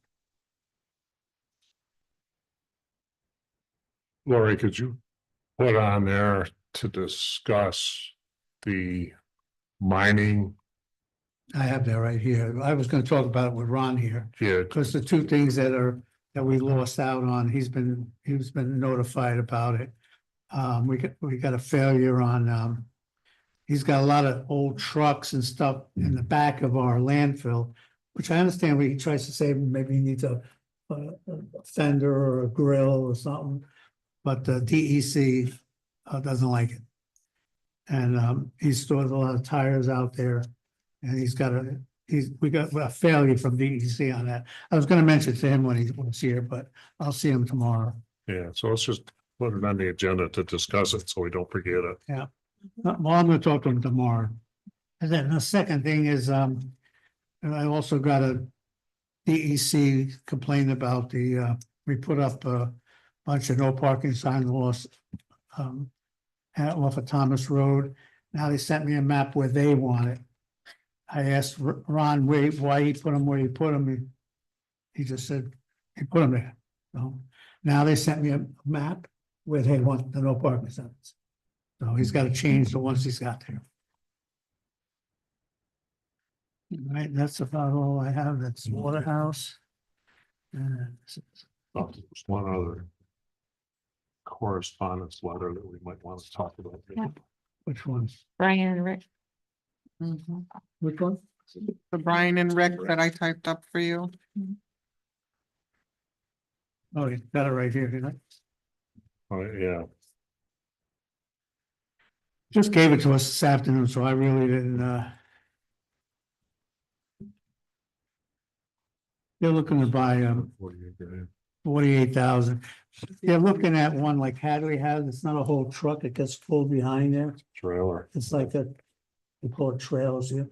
S1: Lori, could you put on there to discuss the mining?
S2: I have that right here. I was gonna talk about it with Ron here.
S1: Yeah,
S2: Because the 2 things that we lost out on, he's been notified about it. We got a failure on, he's got a lot of old trucks and stuff in the back of our landfill, which I understand he tries to say maybe he needs a fender or a grill or something, but the DEC doesn't like it. And he stores a lot of tires out there, and we got a failure from DEC on that. I was gonna mention it to him when he was here, but I'll see him tomorrow.
S1: yeah, so let's just put it on the agenda to discuss it so we don't forget it.
S2: Well, I'm gonna talk to him tomorrow. And then the second thing is, and I also got a DEC complaint about we put up a bunch of no parking signs lost off of Thomas Road. Now they sent me a map where they want it. I asked Ron why he put them where he put them. He just said he put them there. So now they sent me a map where they want the no parking signs. So he's got to change the ones he's got there. All right, that's about all I have. That's Waterhouse. And
S1: Oh, there's one other correspondence letter that we might want to talk about.
S7: Yeah.
S2: which one?
S7: Brian and Rick.
S2: Which one?
S3: The Brian and Rick that I typed up for you.
S2: Oh, you got it right here, didn't I?
S1: Oh, yeah,
S2: Just gave it to us this afternoon, so I really didn't, they're looking to buy,
S1: what do you agree?
S2: 48,000. They're looking at one like Hadley has, it's not a whole truck, it gets pulled behind there.
S1: Trailer,
S2: It's like they call it trails, you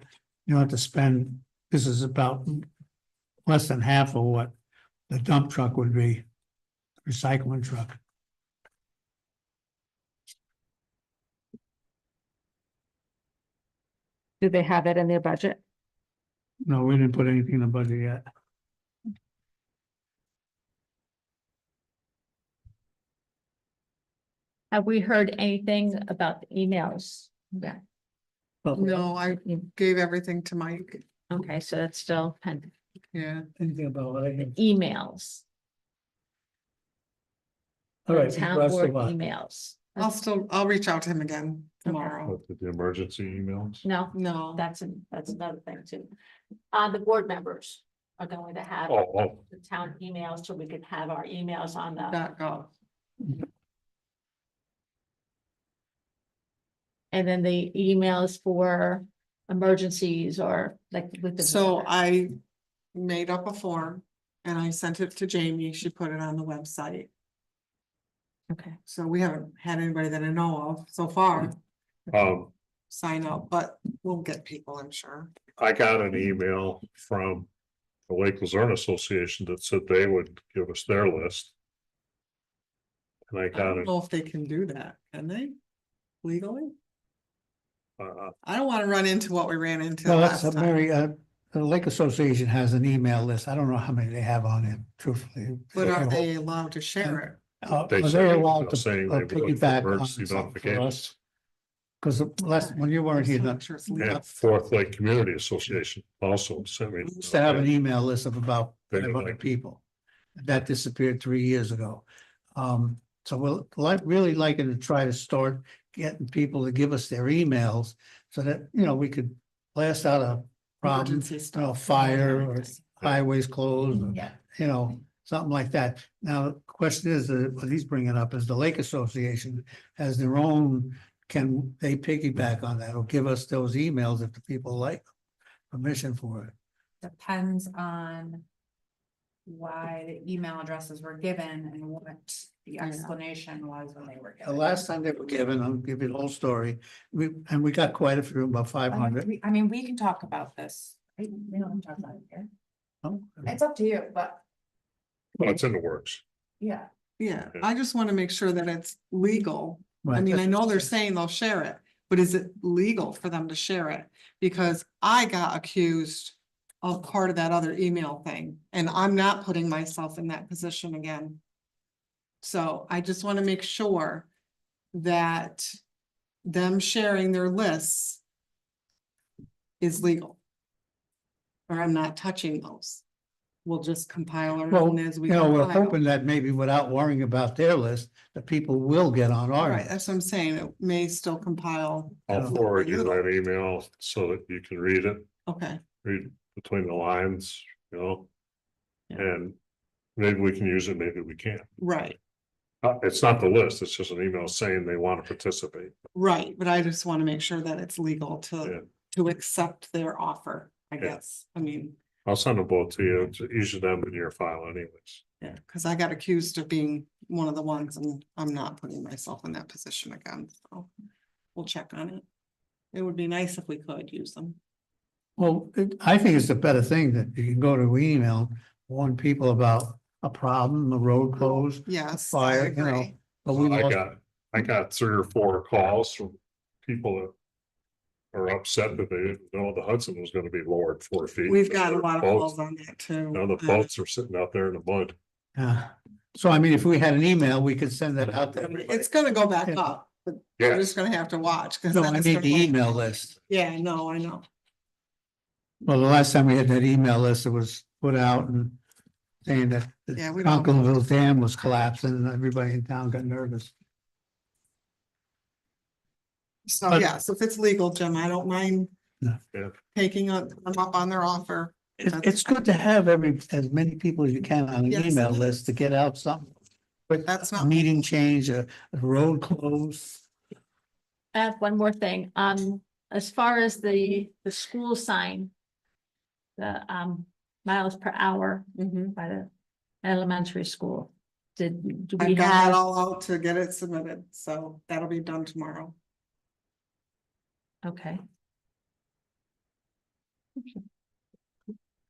S2: don't have to spend, this is about less than half of what the dump truck would be, recycling truck.
S7: Do they have it in their budget?
S2: No, we didn't put anything in the budget yet.
S7: Have we heard anything about the emails? Yeah,
S3: No, I gave everything to Mike.
S7: okay, so that's still pending.
S3: Yeah.
S2: Anything about what I
S7: The
S2: can.
S7: emails.
S2: All right.
S7: Town
S2: that's the
S7: board
S2: lot.
S7: emails.
S3: I'll reach out to him again tomorrow.
S1: With the emergency emails.
S7: No,
S3: No,
S7: that's another thing too. The board members are going to have
S1: Oh,
S7: the town emails, so we can have our emails on the,
S3: .gov.
S7: and then the emails for emergencies or like with the.
S3: So I made up a form and I sent it to Jamie. She put it on the website.
S7: Okay,
S3: So we haven't had anybody that I know of so far sign up, but we'll get people, I'm sure.
S1: I got an email from the Lake Luzerne Association that said they would give us their list. And I
S3: I
S1: got
S3: don't
S1: it,
S3: know if they can do that, can they? Legally?
S1: uh,
S3: I don't wanna run into what we ran into
S2: Well,
S3: last
S2: that's a
S3: time.
S2: very, the Lake Association has an email list. I don't know how many they have on it, truthfully.
S3: But are they allowed to share it?
S1: they
S2: Are
S1: said
S2: they
S1: they're
S2: allowed to
S1: saying they would look for
S2: piggyback on
S1: emergency
S2: something for
S1: notifications.
S2: us? Because last, when you weren't here,
S3: So
S2: that
S3: I'm sure it's
S1: And
S3: legal.
S1: Fourth Lake Community Association also sent me.
S2: we used to have an email list of about
S1: They don't
S2: 500
S1: like-
S2: people. That disappeared 3 years ago. So we're really liking to try to start getting people to give us their emails so that, you know, we could blast out a problem,
S3: Emergency
S2: you know,
S3: stuff.
S2: fire or
S3: Everything.
S2: highways closed, or,
S5: Yeah.
S2: you know, something like that. Now, the question is, what he's bringing up is the Lake Association has their own, can they piggyback on that or give us those emails if the people like permission for it?
S5: Depends on why the email addresses were given and what the explanation was when they were
S2: The
S5: given.
S2: last time they were given, I'll give you the whole story. We got quite a few, about 500.
S5: I mean, we can talk about this. We don't talk about it here.
S2: Oh,
S5: It's up to you, but
S1: Well, it's in the works.
S5: yeah.
S3: Yeah, I just wanna make sure that it's legal. I
S2: right,
S3: mean, I
S2: that's-
S3: know they're saying they'll share it, but is it legal for them to share it? Because I got accused of part of that other email thing, and I'm not putting myself in that position again. So I just wanna make sure that them sharing their lists is legal. Or I'm not touching those. We'll just compile our
S2: Well,
S3: own as we.
S2: you know, we're
S3: compile.
S2: hoping that maybe without worrying about their list, the people will get on
S3: All
S2: our
S3: right,
S2: list.
S3: that's what I'm saying. It may still compile.
S1: I'll forward you that email so that you can read it,
S3: Okay,
S1: read between the lines, you know?
S3: Yeah.
S1: And maybe we can use it, maybe we can't.
S3: right,
S1: It's not the list, it's just an email saying they want to participate.
S3: right. But I just want to make sure that it's legal
S1: Yeah.
S3: to accept their offer, I
S1: Yeah.
S3: guess. I mean,
S1: I'll send them both to you, it's each of them in your file anyways.
S3: yeah, because I got accused of being one of the ones and I'm not putting myself in that position again, so we'll check on it. It would be nice if we could use them.
S2: Well, I think it's a better thing that you can go to email, warn people about a problem, a road closed,
S3: Yes,
S2: fire,
S3: I
S2: you know.
S3: agree.
S2: But we lost,
S1: I got 3 or 4 calls from people that are upset that they didn't know the Hudson was gonna be lowered 4 feet.
S3: We've got a lot of
S1: Boats-
S3: calls on that too.
S1: Now the boats are sitting out there in the mud.
S2: so I mean, if we had an email, we could send that out to everybody.
S3: It's gonna go back
S2: Yeah.
S3: up, but we're
S1: Yeah,
S3: just gonna have to watch. 'Cause
S2: No,
S3: then
S2: I
S3: it's
S2: need
S3: gonna
S2: the
S3: go-
S2: email list.
S3: Yeah, no, I know.
S2: Well, the last time we had that email list, it was put out and saying that the
S3: Yeah, we don't-
S2: Conklinville Dam was collapsing and everybody in town got nervous.
S3: So
S2: But-
S3: yes, if it's legal, Jim, I don't mind.
S2: Yeah.
S1: Yeah.
S3: Taking them up on their offer.
S2: It's good to have as many people as you can on an
S3: Yes,
S2: email
S3: it
S2: list to get out something. But
S3: That's
S2: a
S3: not-
S2: meeting change, a road close.
S7: I have one more thing, as far as the school sign. The, miles per hour
S3: Mhm.
S7: by the elementary school. Do we
S3: I've got it
S7: have,
S3: all out to get it submitted, so that'll be done tomorrow.
S7: okay.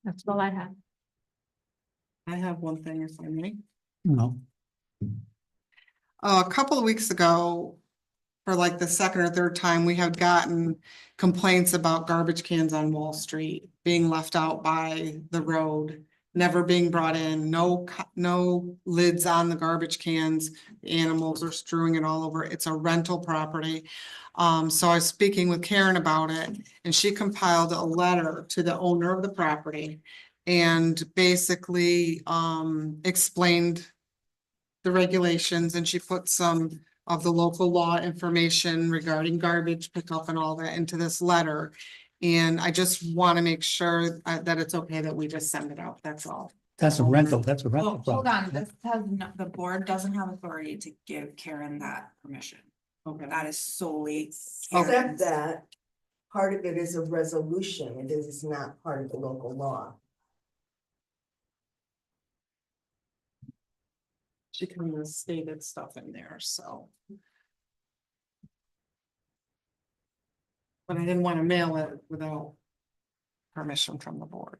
S7: That's all I have.
S3: I have one thing if I may.
S2: No,
S3: A couple of weeks ago, for like the second or third time, we have gotten complaints about garbage cans on Wall Street being left out by the road, never being brought in, no lids on the garbage cans. Animals are strewing it all over. It's a rental property. So I was speaking with Karen about it and she compiled a letter to the owner of the property and basically explained the regulations and she put some of the local law information regarding garbage pickup and all that into this letter. And I just want to make sure that it's okay that we just send it out. That's all.
S2: That's a rental, that's a rental.
S5: Hold on,
S2: property.
S5: this has no, the board doesn't have authority to give Karen that permission.
S3: Okay.
S5: That is solely.
S8: Except
S5: Karen's.
S8: that part of it is a resolution. It is not part of the local law.
S3: She kind of stated stuff in there, so. But I didn't want to mail it without permission from the board.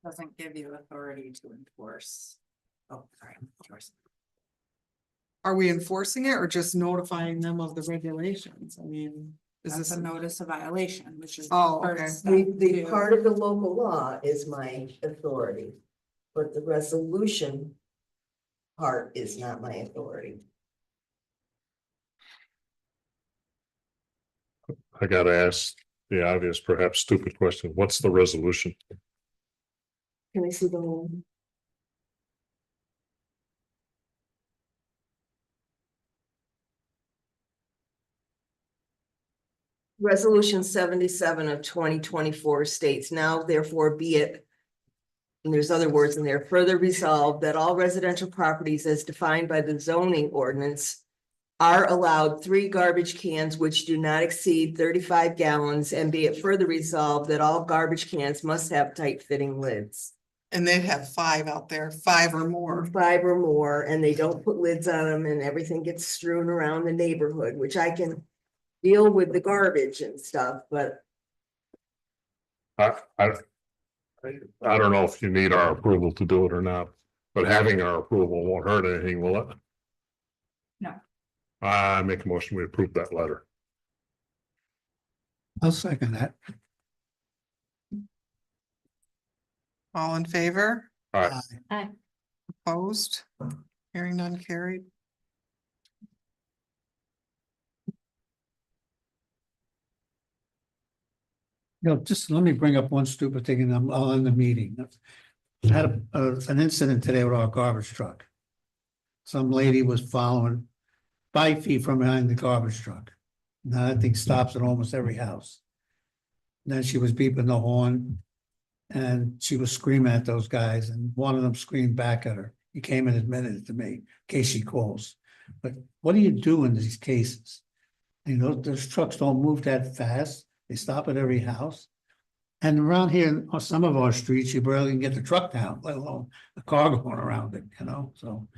S5: Doesn't give you authority to enforce. Oh, sorry, enforce.
S3: Are we enforcing it or just notifying them of the regulations? I mean, is
S5: That's
S3: this
S5: a notice of violation, which is. the
S3: Oh,
S5: first
S3: okay.
S5: step
S8: The
S5: to-
S8: part of the local law is my authority, but the resolution part is not my authority.
S1: I gotta ask the obvious, perhaps stupid question. What's the resolution?
S8: Can I see the whole? Resolution 77 of 2024 states, now therefore be it. And there's other words in there, further resolved that all residential properties as defined by the zoning ordinance. Are allowed 3 garbage cans which do not exceed 35 gallons, and be it further resolved that all garbage cans must have tight fitting lids.
S3: and they'd have 5 out there, 5 or more.
S8: 5 or more, and they don't put lids on them, and everything gets strewn around the neighborhood, which I can deal with the garbage and stuff, but
S1: I don't know if you need our approval to do it or not, but having our approval won't hurt anything, will it?
S5: No.
S1: I make a motion, we approve that letter.
S2: I'll second that.
S3: All in favor?
S1: All right,
S7: Aye.
S3: Opposed? Hearing none carried.
S2: Just let me bring up one stupid thing and I'll end the meeting. I had an incident today with our garbage truck. Some lady was following 5 feet from behind the garbage truck. Now that thing stops at almost every house. Then she was beeping the horn and she was screaming at those guys and one of them screamed back at her. He came and admitted it to me in case she calls. But what do you do in these cases? You know, those trucks don't move that fast. They stop at every house. And around here, on some of our streets, you barely can get the truck down, let alone a car going around it, you know, so.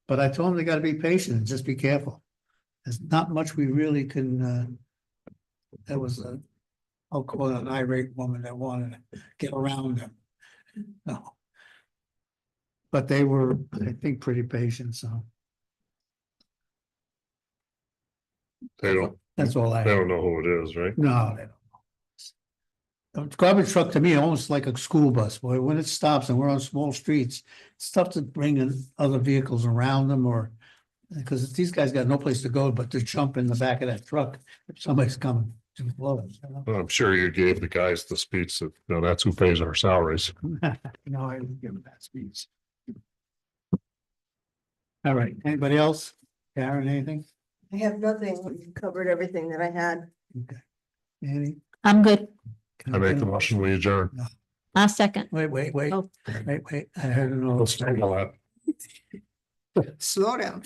S2: But I told them they gotta be patient and just be careful. There's not much we really can, there was a, I'll call it an irate woman that wanted to get around them. No. But they were, I think, pretty patient, so
S1: they don't,
S2: that's all I
S1: they
S2: have.
S1: don't know who it is, right?
S2: No, they don't. A garbage truck to me, almost like a school bus, boy, when it stops and we're on small streets, it's tough to bring in other vehicles around them or. Because these guys got no place to go but to jump in the back of that truck if somebody's coming too close, you know?
S1: Well, I'm sure you gave the guys the speech that, you know, that's who pays our salaries.
S2: No, I didn't give them that speech. All right, anybody else? Karen, anything?
S8: I have nothing. We covered everything that I had.
S2: Okay. Annie?
S7: I'm good.
S1: I make the motion, we adjourn.
S7: I'll second.
S2: Wait,
S7: Oh.
S2: wait, I heard an old.
S1: Let's start all that.
S3: Slow down.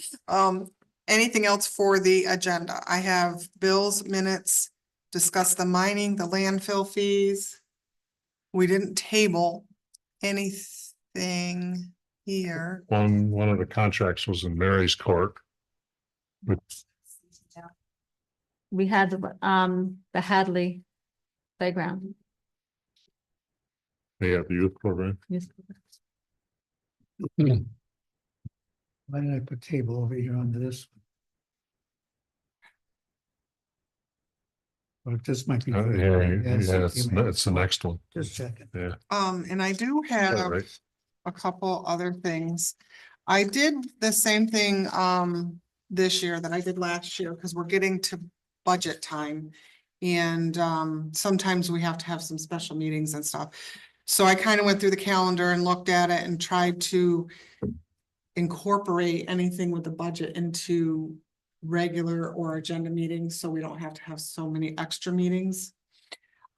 S3: Anything else for the agenda? I have bills, minutes, discuss the mining, the landfill fees. We didn't table anything here.
S1: One of the contracts was in Mary's court.
S7: We had the Hadley playground.
S1: They have the youth program.
S7: Yes.
S2: Why did I put table over here under this? But this might be.
S1: It's the next one.
S2: Just checking.
S1: Yeah.
S3: And I do
S1: Is that
S3: have
S1: right?
S3: a couple other things. I did the same thing this year that I did last year, because we're getting to budget time. And sometimes we have to have some special meetings and stuff. So I kind of went through the calendar and looked at it and tried to incorporate anything with the budget into regular or agenda meetings, so we don't have to have so many extra meetings.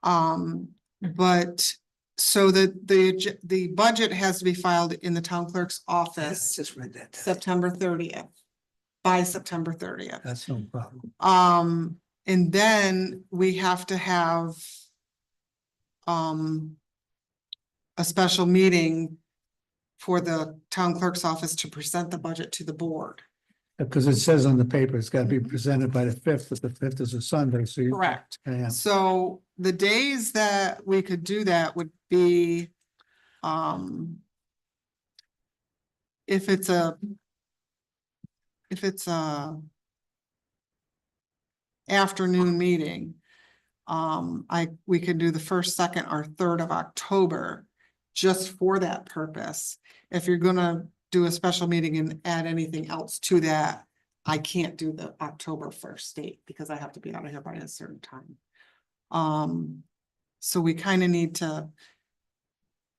S3: But so the budget has to be filed in the town clerk's office
S2: Just read that.
S3: September 30th, by September 30th.
S2: That's no problem.
S3: And then we have to have a special meeting for the town clerk's office to present the budget to the board.
S2: Because it says on the paper, it's gotta be presented by the fifth, but the fifth is a Sunday, so you.
S3: Correct.
S2: Yeah,
S3: So the days that we could do that would be, if it's a afternoon meeting, we could do the first, second, or third of October just for that purpose. If you're gonna do a special meeting and add anything else to that, I can't do the October 1st date because I have to be out of here by a certain time. So we kind of need to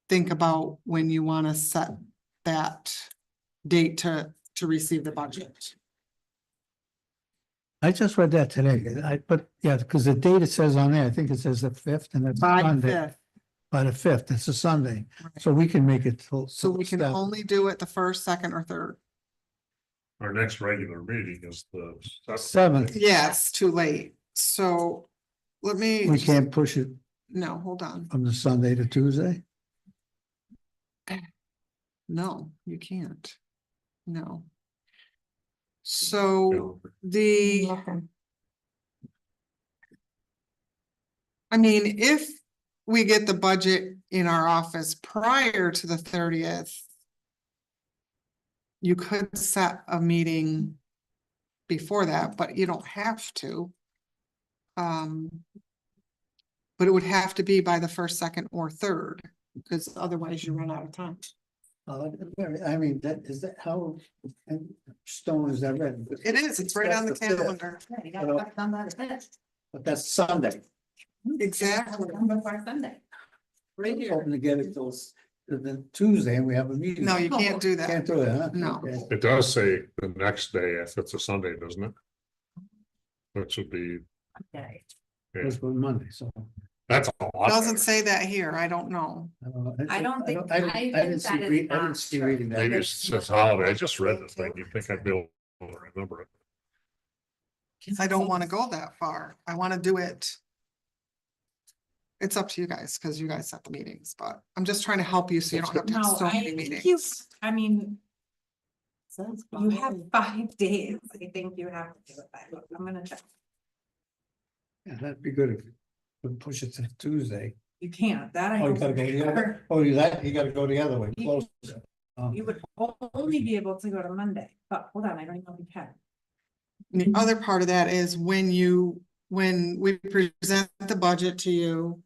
S3: think about when you want to set that date to receive the budget.
S2: I just read that today. But yeah, because the date it says on there, I think it says the fifth and it's
S3: By
S2: Sunday.
S3: 5th.
S2: By the fifth, it's a Sunday,
S3: Right.
S2: so we can make it till.
S3: So we can
S2: step.
S3: only do it the first, second, or third.
S1: Our next regular meeting is the
S2: Seventh.
S3: Yeah, it's too late. So let me.
S2: We can't push it
S3: No, hold on.
S2: from the Sunday to Tuesday.
S3: No, you can't. No. So I mean, if we get the budget in our office prior to the 30th, you could set a meeting before that, but you don't have to. But it would have to be by the first, second, or third, because otherwise you run out of time.
S2: I mean, that how stone is that written?
S3: It is, it's right on the
S2: That's the fifth.
S3: calendar.
S5: Yeah, you gotta have done that at this.
S2: But that's Sunday.
S3: Exactly.
S5: Before Sunday.
S3: Right here.
S2: Hoping to get it till the Tuesday and we have a meeting.
S3: No, you can't do that.
S2: Can't do it, huh?
S3: No.
S2: Okay.
S1: It does say the next day if it's a Sunday, doesn't it? That should be,
S5: Okay.
S1: yeah,
S2: It's for Monday, so.
S1: that's a lot.
S3: Doesn't
S1: better.
S3: say that here, I don't know.
S2: I don't know.
S5: I don't think-
S2: I
S5: I
S2: didn't
S5: think
S2: see,
S5: that is
S2: I didn't
S5: not
S2: see
S5: true.
S2: reading that.
S1: Maybe it says holiday. I just read the thing. You'd think I'd be able to remember it.
S3: I don't wanna go that far, I wanna do it. It's up to you guys, cause you guys set the meetings, but I'm just trying to help you so you don't have to have
S5: No,
S3: so
S5: I
S3: many
S5: think you,
S3: meetings.
S5: I mean, you have 5 days, I think you have to do it by, I'm gonna check.
S2: Yeah, that'd be good if we push it to Tuesday.
S5: You can't, that I.
S2: Oh, you
S5: know
S2: gotta go
S5: for
S2: the other,
S5: sure.
S2: oh, you gotta go the other way,
S5: You-
S2: close.
S5: You would only be able to go to Monday, but hold on, I don't even know if you can.
S3: And the other part of that is when we present the budget to you.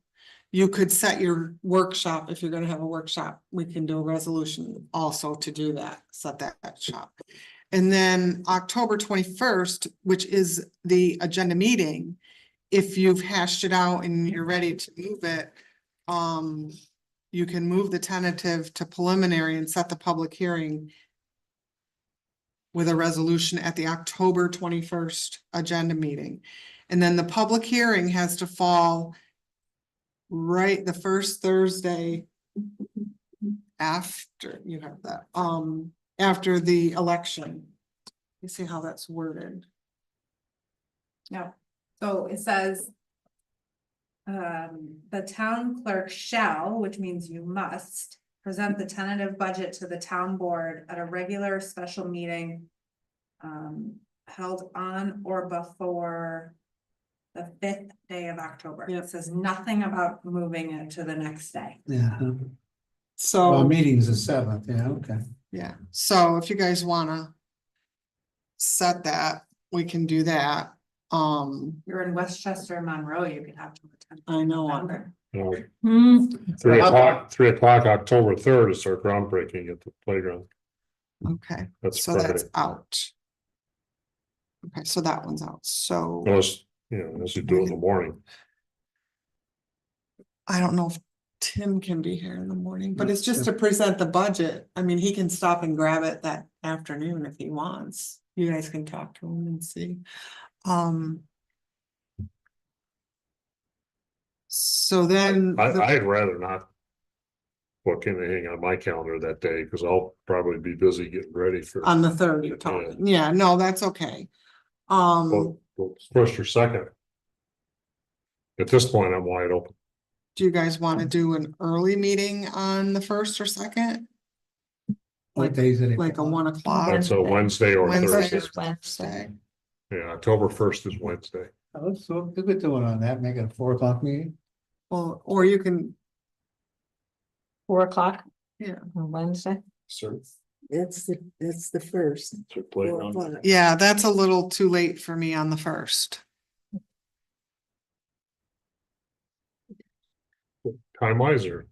S3: You could set your workshop, if you're gonna have a workshop, we can do a resolution also to do that, set that shop. And then October 21st, which is the agenda meeting, if you've hashed it out and you're ready to move it. You can move the tentative to preliminary and set the public hearing. With a resolution at the October 21st agenda meeting. And then the public hearing has to fall. Right, the first Thursday. After you have that, after the election. You see how that's worded?
S5: No, so it says. The town clerk shall, which means you must, present the tentative budget to the town board at a regular special meeting. Held on or before. The 5th day of October.
S3: Yep.
S5: It says nothing about moving it to the next day.
S2: Yeah, our
S3: So,
S2: meeting's the 7th, yeah, okay.
S3: yeah, so if you guys wanna. Set that, we can do that,
S5: You're in Westchester, Monroe, you could have to attend.
S3: I know.
S5: November.
S1: You know,
S7: Hmm.
S1: 3 o'clock, October 3rd is our groundbreaking at the playground.
S3: Okay,
S1: That's
S3: so
S1: Friday.
S3: that's out. Okay, so that one's out, so.
S1: Unless you know, as you do in the morning.
S3: I don't know if Tim can be here in the morning, but it's just to
S2: Tim.
S3: present the budget. I mean, he can stop and grab it that afternoon if he wants. You guys can talk to him and see. So then.
S1: I'd rather not book anything on my calendar that day, because I'll probably be busy getting ready for.
S3: On the third, you're talking, yeah, no, that's okay.
S1: Well, first or second. At this point, I'm wide open.
S3: Do you guys want to do an early meeting on the first or second?
S2: What days are they?
S3: Like a 1 o'clock?
S1: That's a Wednesday or
S3: Wednesday.
S1: Thursday.
S7: Wednesday.
S1: Yeah, October 1st is Wednesday.
S2: So we could do it on that, make it a 4 o'clock meeting.
S3: Well, or you can,
S7: 4 o'clock
S3: yeah,
S7: on Wednesday.
S1: Sir.
S8: That's the first.
S3: yeah, that's a little too late for me on the first.
S1: Time wise or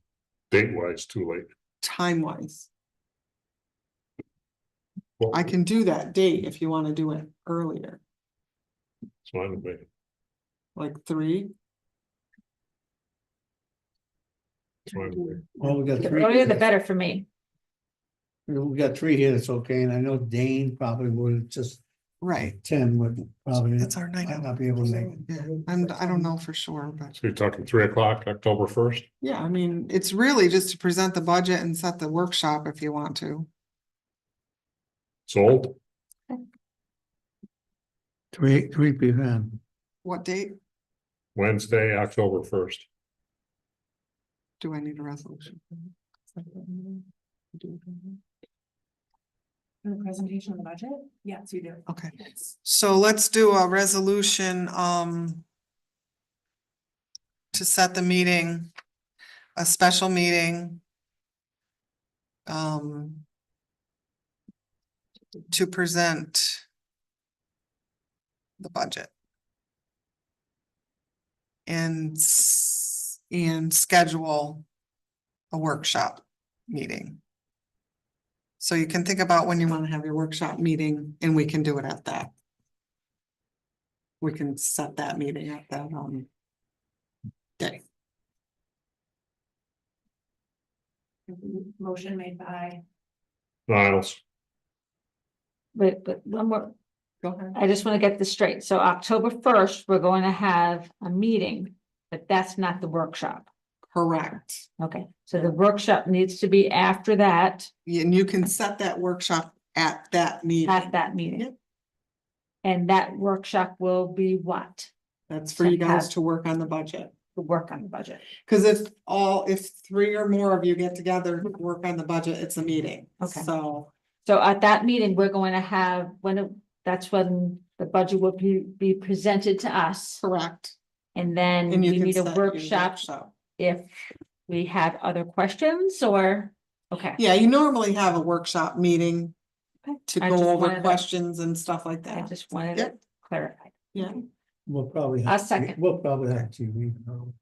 S1: date wise, too late.
S3: Time wise,
S1: Well,
S3: I can do that date if you want to do it earlier,
S1: it's fine with me.
S3: like 3.
S1: It's fine with me.
S2: Well, we got
S7: The
S2: 3.
S7: earlier the better for me.
S2: We got 3 here, that's okay, and I know Dane probably would just,
S3: Right,
S2: 10 would probably.
S3: that's our night
S2: might
S3: out.
S2: not be able to make it.
S3: Yeah, I don't know for sure, but
S1: So you're talking 3 o'clock, October 1st?
S3: yeah, I mean, it's really just to present the budget and set the workshop if you want to.
S1: Sold?
S2: 3 p.m.
S3: What date
S1: Wednesday, October 1st.
S3: do I need a resolution?
S5: For the presentation of the budget? Yes, you do.
S3: Okay, so let's do a resolution, to set the meeting, a special meeting. To present the budget. And schedule a workshop meeting. So you can think about when you want to have your workshop meeting and we can do it at that. We can set that meeting at that day.
S5: Motion made by.
S1: Niles,
S7: But one more,
S3: Go ahead.
S7: I just want to get this straight. So October 1st, we're going to have a meeting, but that's not the workshop.
S3: Correct.
S7: Okay, so the workshop needs to be after that,
S3: And you can set that workshop at that meeting.
S7: at that meeting. And that workshop will be what?
S3: That's for you guys to work on the budget.
S7: To work on the budget.
S3: Cause if 3 or more of you get together to work on the budget, it's a meeting.
S7: Okay.
S3: So,
S7: So at that meeting, we're going to have, that's when the budget will be presented to us.
S3: correct.
S7: And then
S3: And
S7: we
S3: you can
S7: need a
S3: set your
S7: workshop if we have other questions or, okay.
S3: Yeah, you normally have a workshop meeting
S7: Okay.
S3: to
S7: I
S3: go
S7: just
S3: over
S7: wanted to-
S3: questions and stuff like
S7: I
S3: that.
S7: just wanted
S3: Yep.
S7: to clarify.
S3: Yeah,
S2: We'll probably.
S7: A second.
S2: We'll probably have to read it. So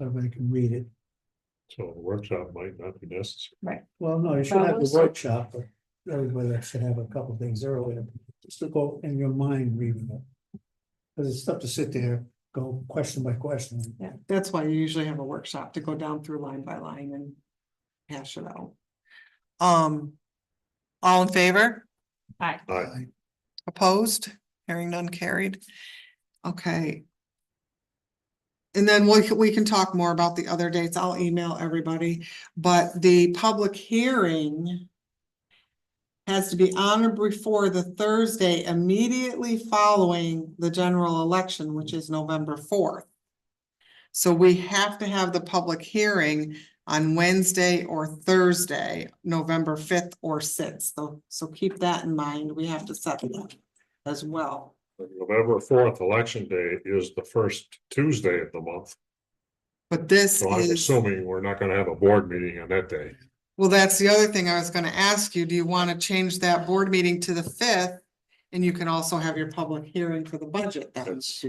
S2: everybody can read it.
S1: so the workshop might not be necessary.
S2: Well, no, you should have
S7: Well,
S2: the workshop, but everybody should have a couple things earlier, just to go in your mind reading it. Because it's tough to sit there, go question by question.
S3: yeah, that's why you usually have a workshop to go down through line by line and hash it out. All in favor?
S7: Aye.
S1: Aye.
S3: Opposed? Hearing none carried. Okay. And then we can talk more about the other dates. I'll email everybody, but the public hearing has to be on or before the Thursday immediately following the general election, which is November 4th. So we have to have the public hearing on Wednesday or Thursday, November 5th or 6th. So keep that in mind. We have to set that as well.
S1: November 4th, election day is the first Tuesday of the month.
S3: But this
S1: So I'm
S3: is,
S1: assuming we're not gonna have a board meeting on that day.
S3: well, that's the other thing I was gonna ask you. Do you want to change that board meeting to the 5th? And you can also have your public hearing for the budget then.
S1: That's,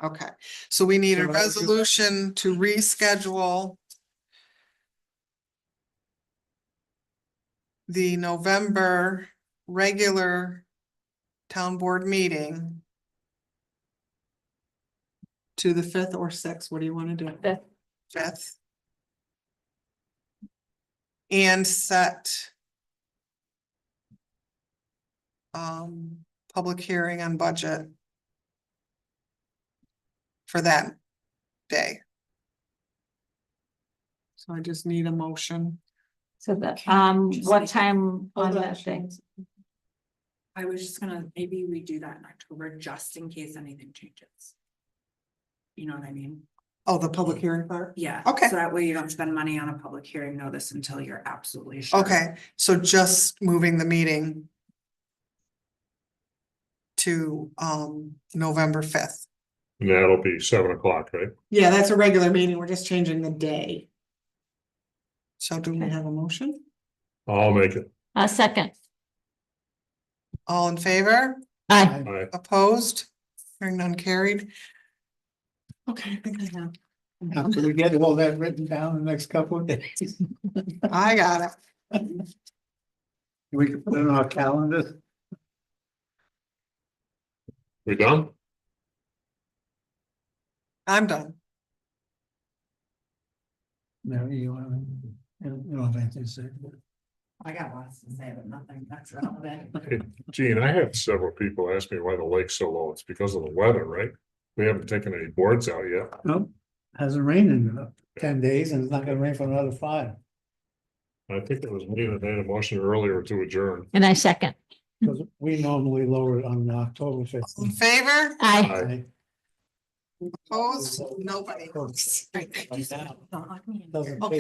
S3: Okay, so we need a
S2: So that would be-
S3: resolution to reschedule the November regular town board meeting to the fifth or sixth? What do you want to do?
S7: Fifth.
S3: Fifth. And set public hearing on budget for that day. So I just need a motion.
S7: So that,
S5: Just
S7: what
S5: like-
S7: time on
S3: Hold on.
S7: that thing?
S5: I was just gonna, maybe we do that in October, just in case anything changes. You know what I mean?
S3: Oh, the public hearing part?
S5: Yeah.
S3: Okay.
S5: So that way you don't spend money on a public hearing notice until you're absolutely sure.
S3: Okay, so just moving the meeting to November fifth.
S1: And that'll be 7 o'clock, right?
S3: Yeah, that's a regular meeting. We're just changing the day. So do we
S7: Okay.
S3: have a motion?
S1: I'll make it.
S7: A second.
S3: All in favor?
S7: Aye.
S1: Aye.
S3: Opposed? Hearing none carried. Okay, I think I have.
S2: After we get all that written down in the next couple of days.
S3: I got it.
S2: We can put it on our calendar.
S1: We done?
S3: I'm done.
S2: Mary, you don't have anything to say?
S5: I got lots to say, but nothing that's relevant.
S1: Hey, Gene, I had several people ask me why the lake's so low. It's because of the weather, right? We haven't taken any boards out yet.
S2: Nope, hasn't rained in 10 days and it's not gonna rain for another 5.
S1: I think it was me that made a motion earlier to adjourn.
S7: And I second.
S2: Because we normally lower it on October
S3: All in
S2: 15th.
S3: favor?
S7: Aye.
S1: Aye.
S3: Opposed? Nobody.
S2: Right now.
S5: Don't lock me in.
S2: Doesn't
S3: Okay.